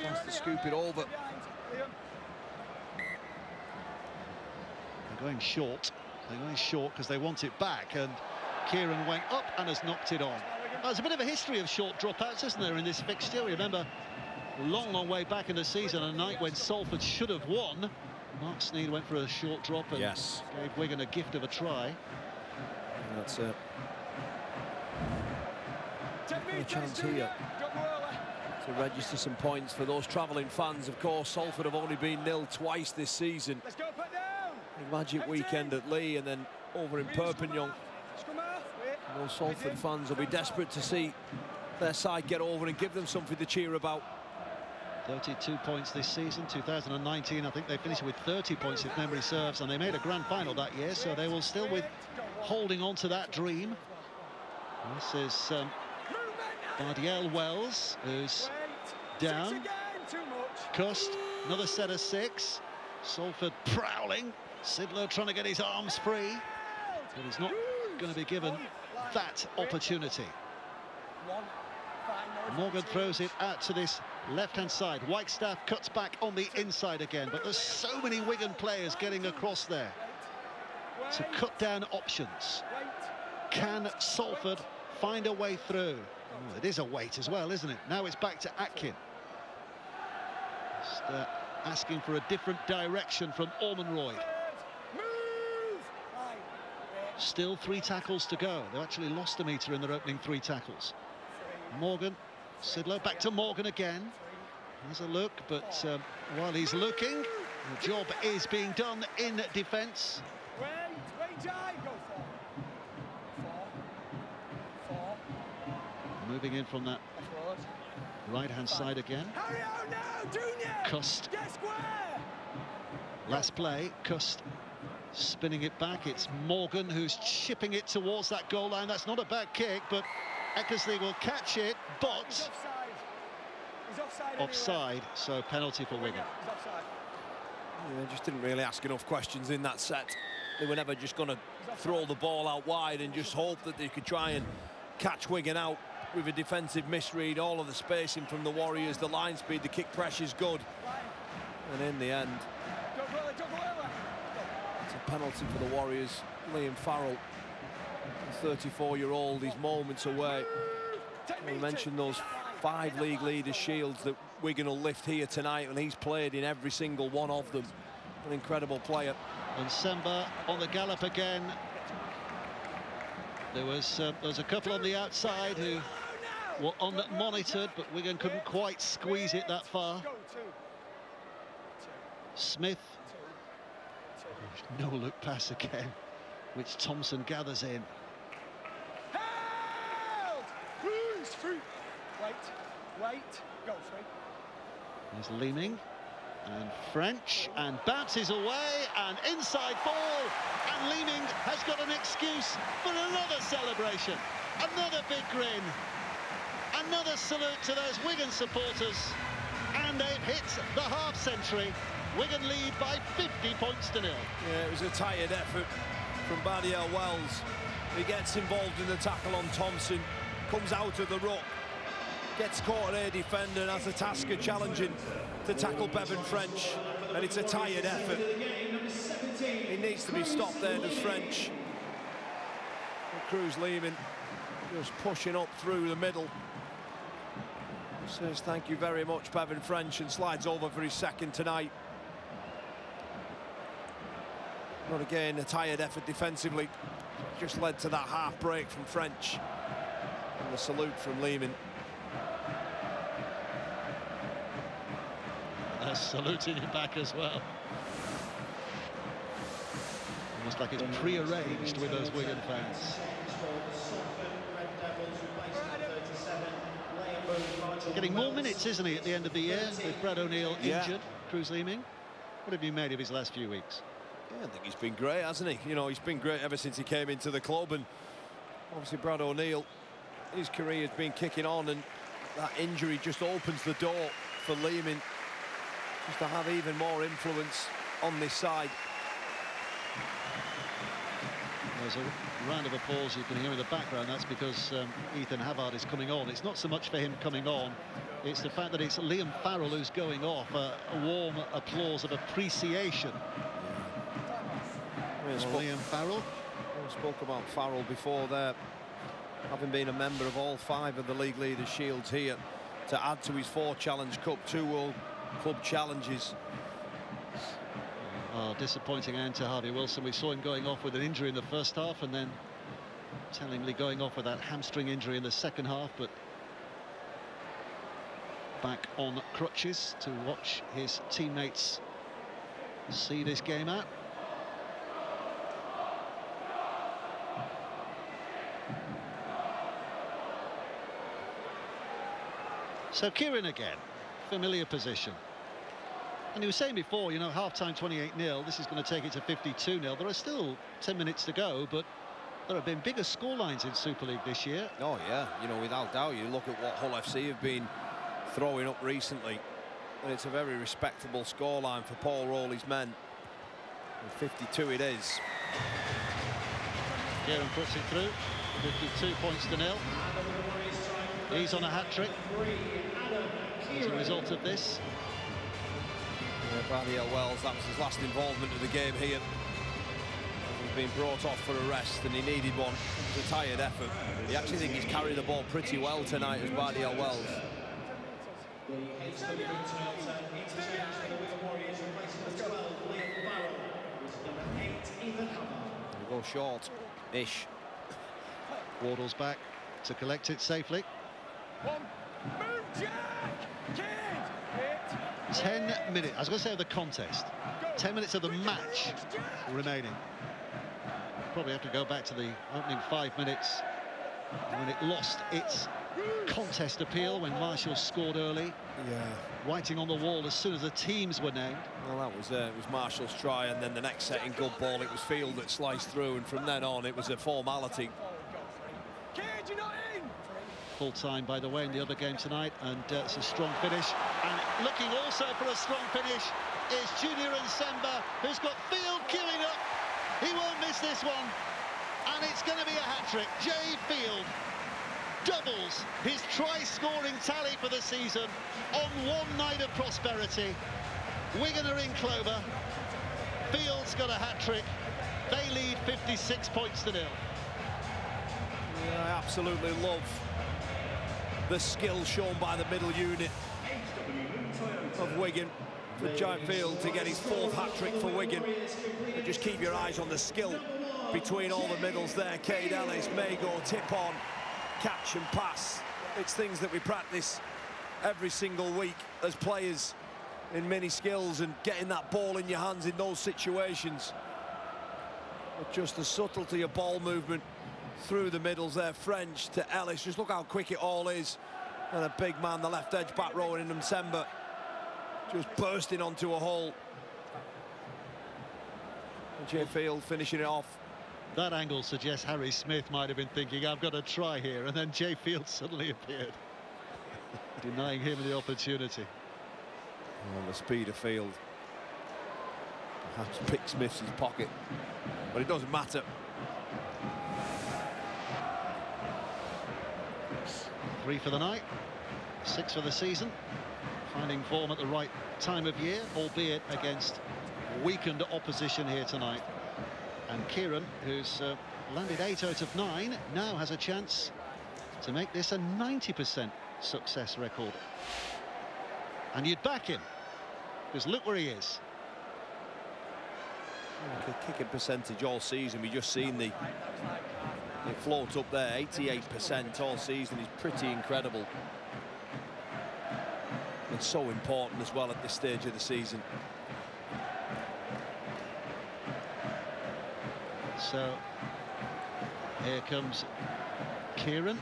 wants to scoop it over. They're going short. They're going short because they want it back, and Kieran went up and has knocked it on. There's a bit of a history of short dropouts, isn't there, in this fixture? Remember, long way back in the season, a night when Salford should have won. Mark Sneed went for a short drop and gave Wigan a gift of a try. That's it. A chance here to register some points for those travelling fans. Of course, Salford have only been nil twice this season. Magic weekend at Lee and then over in Perpignan. Those Salford fans will be desperate to see their side get over and give them something to cheer about. 32 points this season. 2019, I think they finished with 30 points if memory serves, and they made a grand final that year, so they will still be holding on to that dream. This is Bardiel Wells, who's down. Cust, another set of 6. Salford prowling. Sidler trying to get his arms free, but he's not going to be given that opportunity. Morgan throws it out to this left-hand side. Whitestaff cuts back on the inside again, but there's so many Wigan players getting across there to cut down options. Can Salford find a way through? Oh, it is a wait as well, isn't it? Now it's back to Atkin. Just asking for a different direction from Ormonroyd. Still 3 tackles to go. They actually lost a metre in their opening 3 tackles. Morgan, Sidler, back to Morgan again. There's a look, but while he's looking, the job is being done in defence. Moving in from that Right-hand side again. Hurry out now, Junior! Cust. Get square! Last play, Cust spinning it back. It's Morgan who's chipping it towards that goal line. That's not a bad kick, but Eckersley will catch it, He's but offside. He's offside. offside, so penalty for Wigan. He's offside. Yeah, just didn't really ask enough questions in that set. They were never just going to throw the ball out wide and just hope that they could try and catch Wigan out with a defensive misread. All of the spacing from the Warriors, the line speed, the kick pressure's good. And in the end, it's a penalty for the Warriors. Liam Farrell, the 34-year-old, he's moments away. We mentioned those 5 league leaders shields that Wigan will lift here tonight, and he's played in every single one of them. An incredible player. And Semba on the gallop again. There was a couple on the outside who were monitored, but Wigan couldn't quite squeeze it that far. Smith. No look pass again, which Thompson gathers in. Wait, go free. There's Leeming and French, and bounces away, and inside ball, and Leeming has got an excuse for another celebration, another big grin, another salute to those Wigan supporters, and they've hit the half century. Wigan lead by 50 points to 0. Yeah, it was a tired effort from Badiel Wells. He gets involved in the tackle on Thompson, comes out of the ruck, gets caught at a defender, and has a task of challenging to tackle Bevan French, and it's a tired effort. He needs to be stopped there, does French. And Cruz Lehman just pushing up through the middle. Says thank you very much, Bevan French, and slides over for his second tonight. But again, a tired effort defensively. Just led to that half break from French. And the salute from Lehman. They're saluting him back as well. Almost like it's pre-arranged with those Wigan fans. Getting more minutes, isn't he, at the end of the year, with Brad O'Neill injured. Cruz Leeming. What have you made of his last few weeks? Yeah, I think he's been great, hasn't he? You know, he's been great ever since he came into the club, and obviously Brad O'Neill, his career has been kicking on, and that injury just opens the door for Lehman just to have even more influence on this side. There's a round of applause you can hear in the background. That's because Ethan Havard is coming on. It's not so much for him coming on, it's the fact that it's Liam Farrell who's going off. A warm applause of appreciation. Liam Farrell. We spoke about Farrell before there, having been a member of all 5 of the league leaders shields here, to add to his 4 Challenge Cup, 2 World Club challenges. Disappointing end to Harvey Wilson. We saw him going off with an injury in the first half, and then tellingly going off with that hamstring injury in the second half, but back on crutches to watch his teammates see this game out. So Kieran again, familiar position. And he was saying before, you know, half-time 28-0, this is going to take it to 52-0. There are still 10 minutes to go, but there have been bigger scorelines in Super League this year. Oh, yeah, you know, without doubt, you look at what Hull FC have been throwing up recently, and it's a very respectable scoreline for Paul Rowley's men. And 52 it is. Kieran puts it through, 52 points to 0. He's on a hat-trick as a result of this. Badiel Wells, that was his last involvement of the game here. He's been brought off for a rest, and he needed one. It was a tired effort. I actually think he's carried the ball pretty well tonight as Badiel Wells. We'll go short-ish. Wardle's back to collect it safely. Move, Jack! 10 minutes, I was going to say of the contest, 10 minutes of the match remaining. Probably have to go back to the opening 5 minutes when it lost its contest appeal when Marshall scored early. Yeah. Writing on the wall as soon as the teams were named. Well, that was it was Marshall's try, and then the next setting good ball, it was Field that sliced through, and from then on it was a formality. Full time, by the way, in the other game tonight, and it's a strong finish. And looking also for a strong finish is Junior Nsemba, who's got Field queuing up. He won't miss this one, and it's going to be a hat-trick. Jay Field doubles his try-scoring tally for the season on one night of prosperity. Wigan are in clover. Field's got a hat-trick. They lead 56 points to 0. Yeah, I absolutely love the skill shown by the middle unit of Wigan for Jay Field to get his 4th hat-trick for Wigan. And just keep your eyes on the skill between all the middles there. Cade Ellis, Mago, tip-on, catch and pass. It's things that we practice every single week as players in mini skills, and getting that ball in your hands in those situations. But just the subtlety of ball movement through the middles there. French to Ellis, just look how quick it all is. And a big man, the left edge back row in Nsemba, just bursting onto a hole. And Jay Field finishing it off. That angle suggests Harry Smith might have been thinking, I've got to try here, and then Jay Field suddenly appeared, denying him the opportunity. Oh, the speed of Field. Perhaps pick Smith's pocket, but it doesn't matter. Three for the night, 6 for the season. Finding form at the right time of year, albeit against weakened opposition here tonight. And Kieran, who's landed 8 out of 9, now has a chance to make this a 90% success record. And you'd back him, because look where he is. Kicking percentage all season, we just seen it float up there. 88% all season is pretty incredible. It's so important as well at this stage of the season. So here comes Kieran,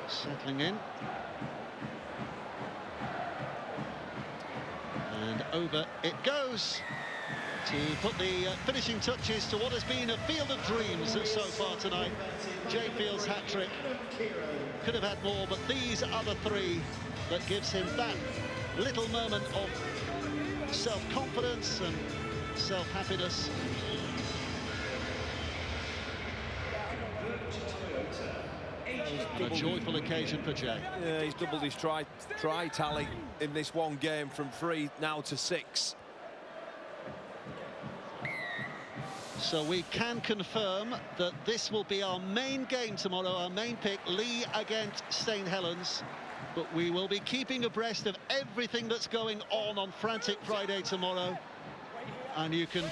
settling in, and over it goes to put the finishing touches to what has been a field of dreams so far tonight. Jay Field's hat-trick. Could have had more, but these are the 3 that gives him that little moment of self-confidence and self-happiness. A joyful occasion for Jay. Yeah, he's doubled his try tally in this one game, from 3 now to 6. So we can confirm that this will be our main game tomorrow, our main pick, Lee against St Helens. But we will be keeping abreast of everything that's going on Frantic Friday tomorrow. And you can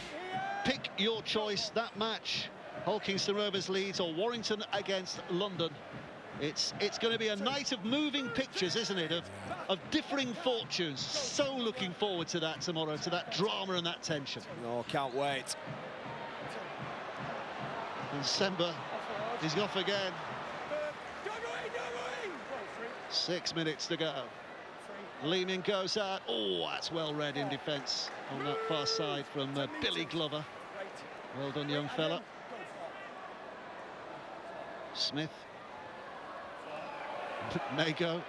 pick your choice, that match, Hull Kingston Rovers Leeds or Warrington against London. It's going to be a night of moving pictures, isn't it, of differing fortunes. So looking forward to that tomorrow, to that drama and that tension. Oh, can't wait. And Nsemba is off again. 6 minutes to go. Leeming goes out. Oh, that's well read in defence on that far side from Billy Glover. Well done, young fella. Smith. Mago.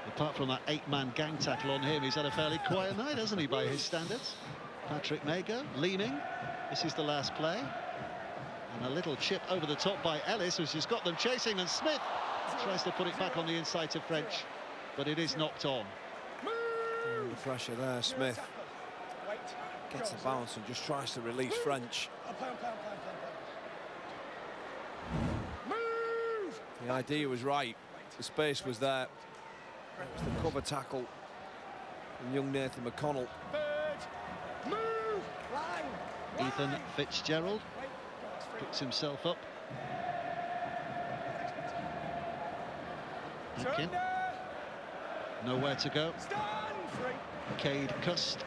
Apart from that 8-man gang tackle on him, he's had a fairly quiet night, hasn't he, by his standards? Patrick Mago, leaning. This is the last play. And a little chip over the top by Ellis, who's just got them chasing, and Smith tries to put it back on the inside to French, but it is knocked on. The pressure there, Smith gets the bounce and just tries to release French. The idea was right, the space was there. It was the cover tackle from young Nathan McConnell. Ethan Fitzgerald picks himself up. Atkin. Nowhere to go. Cade Cust.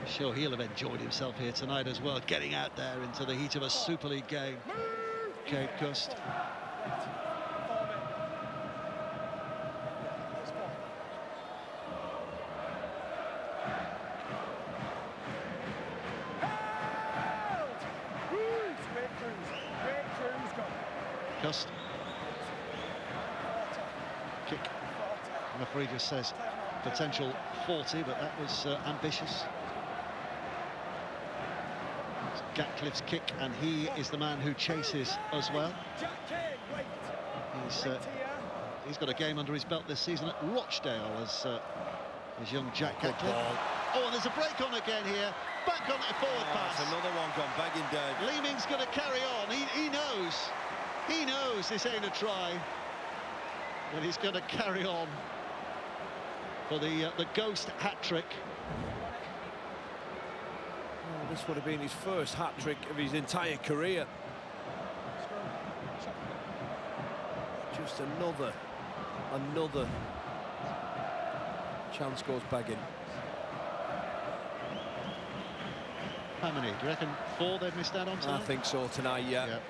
Sure, he'll have enjoyed himself here tonight as well, getting out there into the heat of a Super League game. Cade Cust. Cust. Kick. The referee just says potential 40, but that was ambitious. It's Gatcliffe's kick, and he is the man who chases as well. He's got a game under his belt this season at Rochdale as young Jack Gatcliffe. Oh, and there's a break on again here. Back on the forward pass. Another one gone begging, Dave. Leeming's going to carry on. He knows. He knows this ain't a try. But he's going to carry on for the ghost hat-trick. Oh, this would have been his first hat-trick of his entire career. Just another chance goes begging. How many? Do you reckon 4 they've missed out on tonight? I think so tonight, yeah. Yep.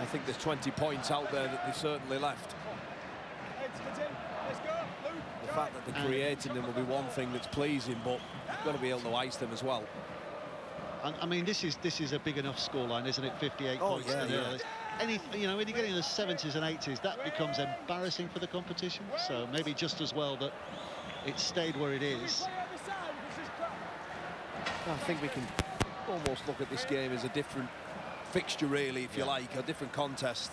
I think there's 20 points out there that they certainly left. The fact that they're creating them will be one thing that's pleasing, but you've got to be able to ice them as well. And I mean, this is a big enough scoreline, isn't it? 58 points. Yeah. You know, when you're getting in the 70s and 80s, that becomes embarrassing for the competition. So maybe just as well that it stayed where it is. I think we can almost look at this game as a different fixture, really, if you like, a different contest.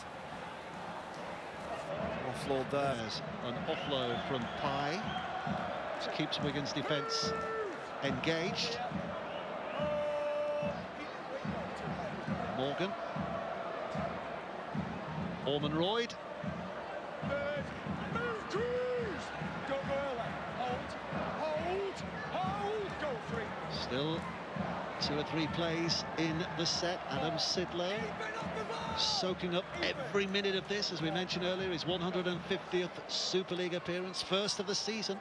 Offload there. There's an offload from Pye, which keeps Wigan's defence engaged. Morgan. Ormonroyd. Still 2 or 3 plays in the set. Adam Sidlow soaking up every minute of this, as we mentioned earlier, his 150th Super League appearance, first of the season.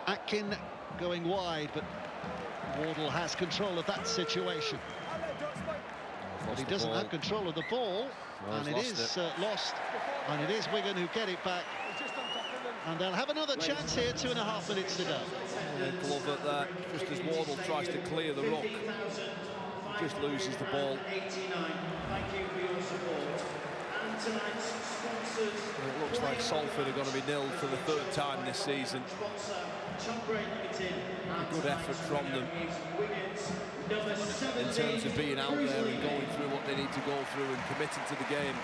Atkin going wide, but Wardle has control of that situation. But he doesn't have control of the ball, and it is lost, and it is Wigan who get it back. And they'll have another chance here, 2.5 minutes to go. Glove at that, just as Wardle tries to clear the ruck, just loses the ball. It looks like Salford are going to be nilled for the 3rd time this season. A good effort from them in terms of being out there and going through what they need to go through and committing to the game.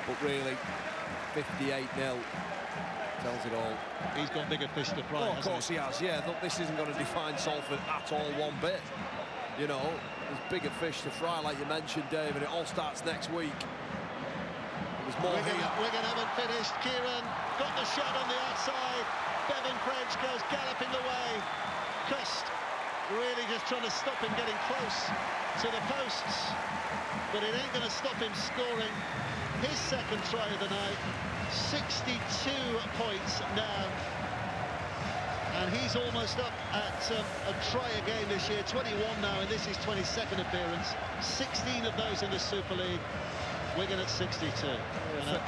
But really, 58-0 tells it all. He's got bigger fish to fry. Oh, of course he has, yeah. Look, this isn't going to define Salford at all one bit. You know, there's bigger fish to fry, like you mentioned, Dave, and it all starts next week. There's more Wigan haven't finished. Kieran got the shot on the outside. Bevan French goes galloping away. Cust really just trying to stop him getting close to the posts. But it ain't going to stop him scoring his second try of the night. 62 points now. And he's almost up at a try a game this year, 21 now, and this is 22nd appearance. 16 of those in the Super League. Wigan at 62. And a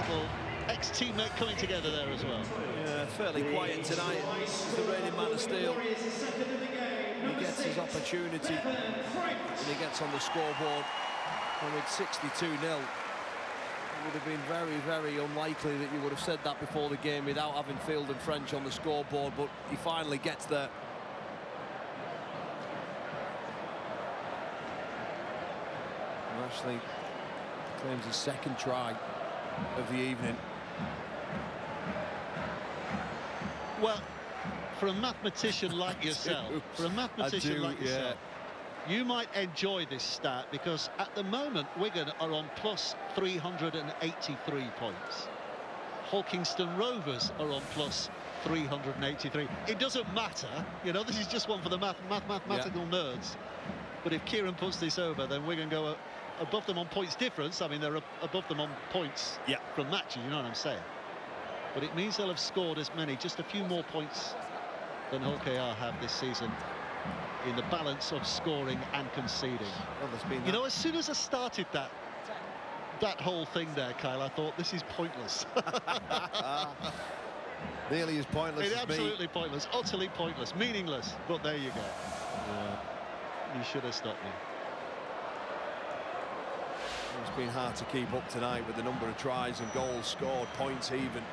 little ex-teammate coming together there as well. Yeah, fairly quiet tonight. The reigning man of steel. He gets his opportunity and he gets on the scoreboard. And with 62-0, it would have been very, very unlikely that you would have said that before the game without having Field and French on the scoreboard, but he finally gets there. And actually claims his second try of the evening. Well, for a mathematician like yourself, you might enjoy this stat, because at the moment Wigan are on plus 383 points. Holkingston Rovers are on plus 383. It doesn't matter, you know, this is just one for the mathematical nerds. But if Kieran puts this over, then Wigan go above them on points difference. I mean, they're above them on points from matches, you know what I'm saying. But it means they'll have scored as many, just a few more points than Hull KR have this season in the balance of scoring and conceding. Well, there's been You know, as soon as I started that whole thing there, Kyle, I thought this is pointless. nearly as pointless It's as absolutely pointless, utterly pointless, meaningless. But there you go. Yeah. You should have stopped me. It's been hard to keep up tonight with the number of tries and goals scored, points even.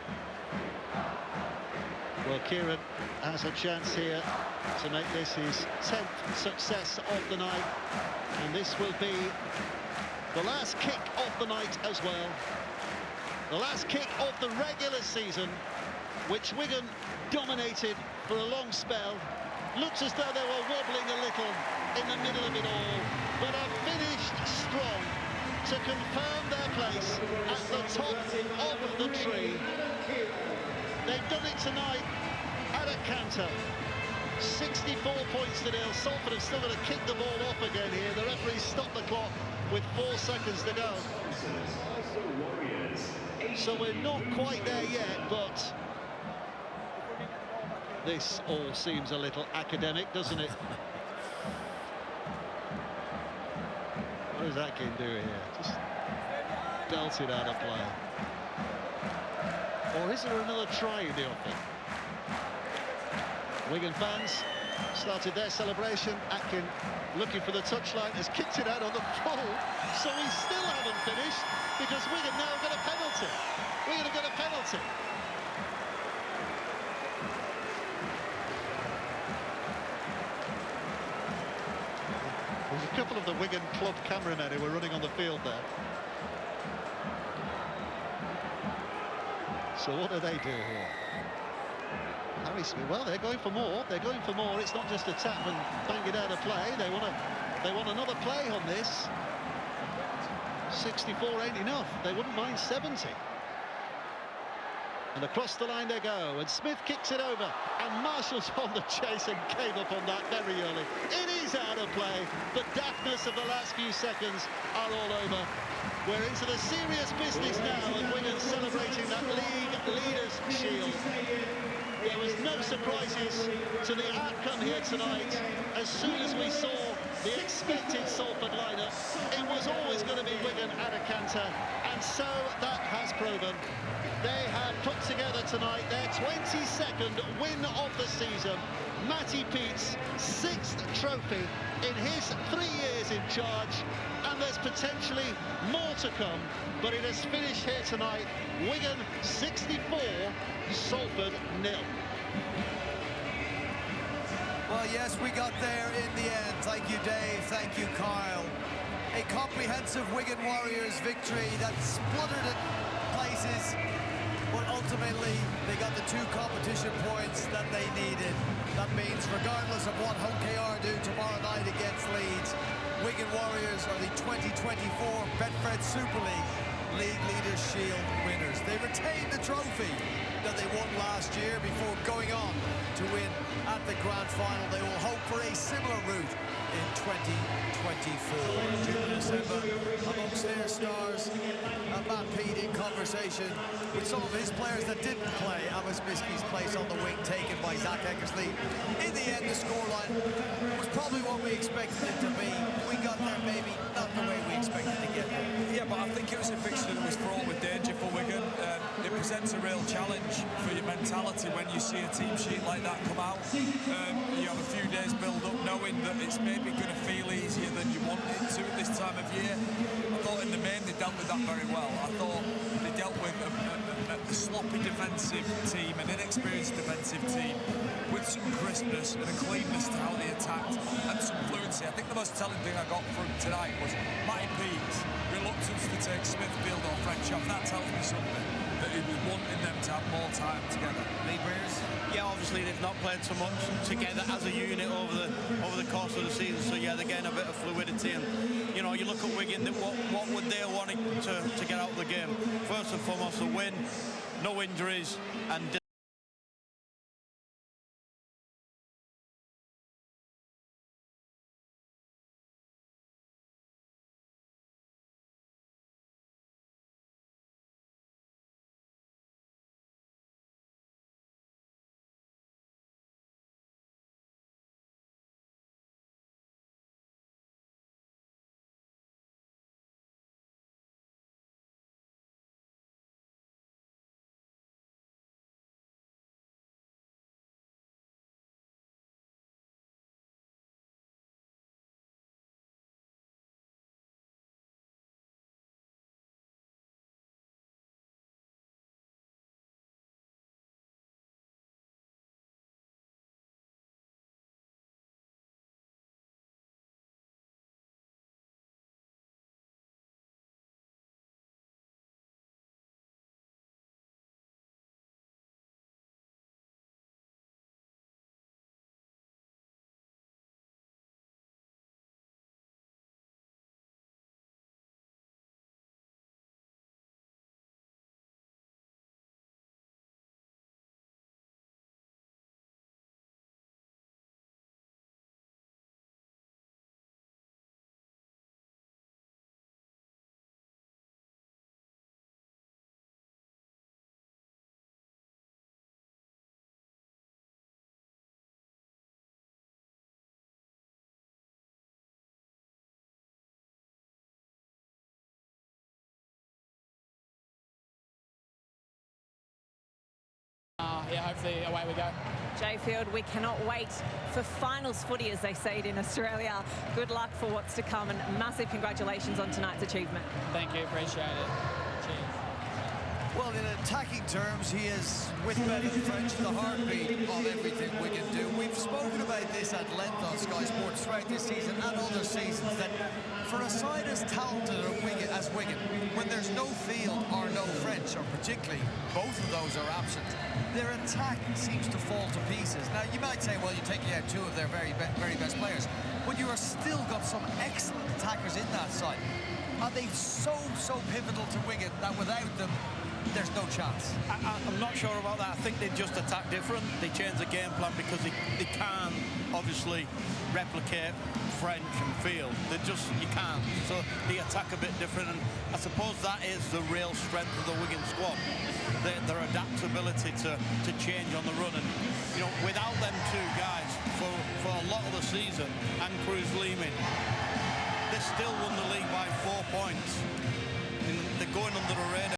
Well, Kieran has a chance here to make this his 10th success of the night, and this will be the last kick of the night as well. The last kick of the regular season, which Wigan dominated for a long spell. Looked as though they were wobbling a little in the middle of it all, but have finished strong to confirm their place at the top of the tree. They've done it tonight at a canter. 64 points to nil. Salford have still got to kick the ball off again here. The referee stopped the clock with 4 seconds to go. So we're not quite there yet, but this all seems a little academic, doesn't it? What does that kid do here? Just belted out of play. Or is there another try in the offing? Wigan fans started their celebration. Atkin, looking for the touchline, has kicked it out on the full. So we still haven't finished because Wigan now got a penalty. Wigan have got a penalty. There's a couple of the Wigan club cameramen who were running on the field there. So what do they do here? Harry Smith, well, they're going for more. They're going for more. It's not just a tap and bang it out of play. They want another play on this. 64 ain't enough. They wouldn't mind 70. And across the line they go, and Smith kicks it over, and Marshall's on the chase and came up on that very early. It is out of play. The daftness of the last few seconds are all over. We're into the serious business now of Wigan celebrating that league leaders shield. There was no surprises to the outcome here tonight. As soon as we saw the expected Salford lineup, it was always going to be Wigan at a canter, and so that has proven. They have put together tonight their 22nd win of the season. Matty Peet's 6th trophy in his 3 years in charge, and there's potentially more to come, but it has finished here tonight. Wigan 64, Salford 0. Well, yes, we got there in the end. Thank you, Dave. Thank you, Kyle. A comprehensive Wigan Warriors victory that spluttered at places, but ultimately they got the 2 competition points that they needed. That means regardless of what Home KR do tomorrow night against Leeds, Wigan Warriors are the 2024 Betfred Super League Leaders Shield winners. They retained the trophy that they won last year before going on to win at the grand final. They will hope for a similar route in 2024. June December, amongst their stars, Matt Peet in conversation with some of his players that didn't play. Amos Miski's place on the wing taken by Zach Eckersley. In the end, the scoreline was probably what we expected it to be. We got there, maybe not the way we expected to get there. Yeah, but I think it was a fixture that was fraught with danger for Wigan. It presents a real challenge for your mentality when you see a team sheet like that come out. You have a few days build up knowing that it's maybe going to feel easier than you want it to at this time of year. I thought in the main they dealt with that very well. I thought they dealt with a sloppy defensive team, an inexperienced defensive team, with some crispness and a cleanness to how they attacked and some fluency. I think the most telling thing I got from tonight was Matty Peet's reluctance to take Smithfield or French off. That tells me something, that he was wanting them to have more time together. Yeah, obviously they've not played so much together as a unit over the course of the season, so yeah, they're getting a bit of fluidity. And you know, you look at Wigan, what would they want to get out of the game? First and foremost, a win, no injuries, and hopefully away we go. Jay Field, we cannot wait for finals footy, as they say it in Australia. Good luck for what's to come, and massive congratulations on tonight's achievement. Thank you, appreciate it. Cheers. Well, in attacking terms, he is, with Betfred, the heartbeat of everything Wigan do. We've spoken about this at length on Sky Sports throughout this season and other seasons, that for a side as talented as Wigan, when there's no field or no French, or particularly both of those are absent, their attack seems to fall to pieces. Now, you might say, well, you're taking out two of their very best players, but you are still got some excellent attackers in that side. Are they so pivotal to Wigan that without them, there's no chance? I'm not sure about that. I think they just attack different. They change the game plan because they can't obviously replicate French and field. You can't. So they attack a bit different, and I suppose that is the real strength of the Wigan squad. Their adaptability to change on the run. And you know, without them two guys for a lot of the season, and Cruz Leeming,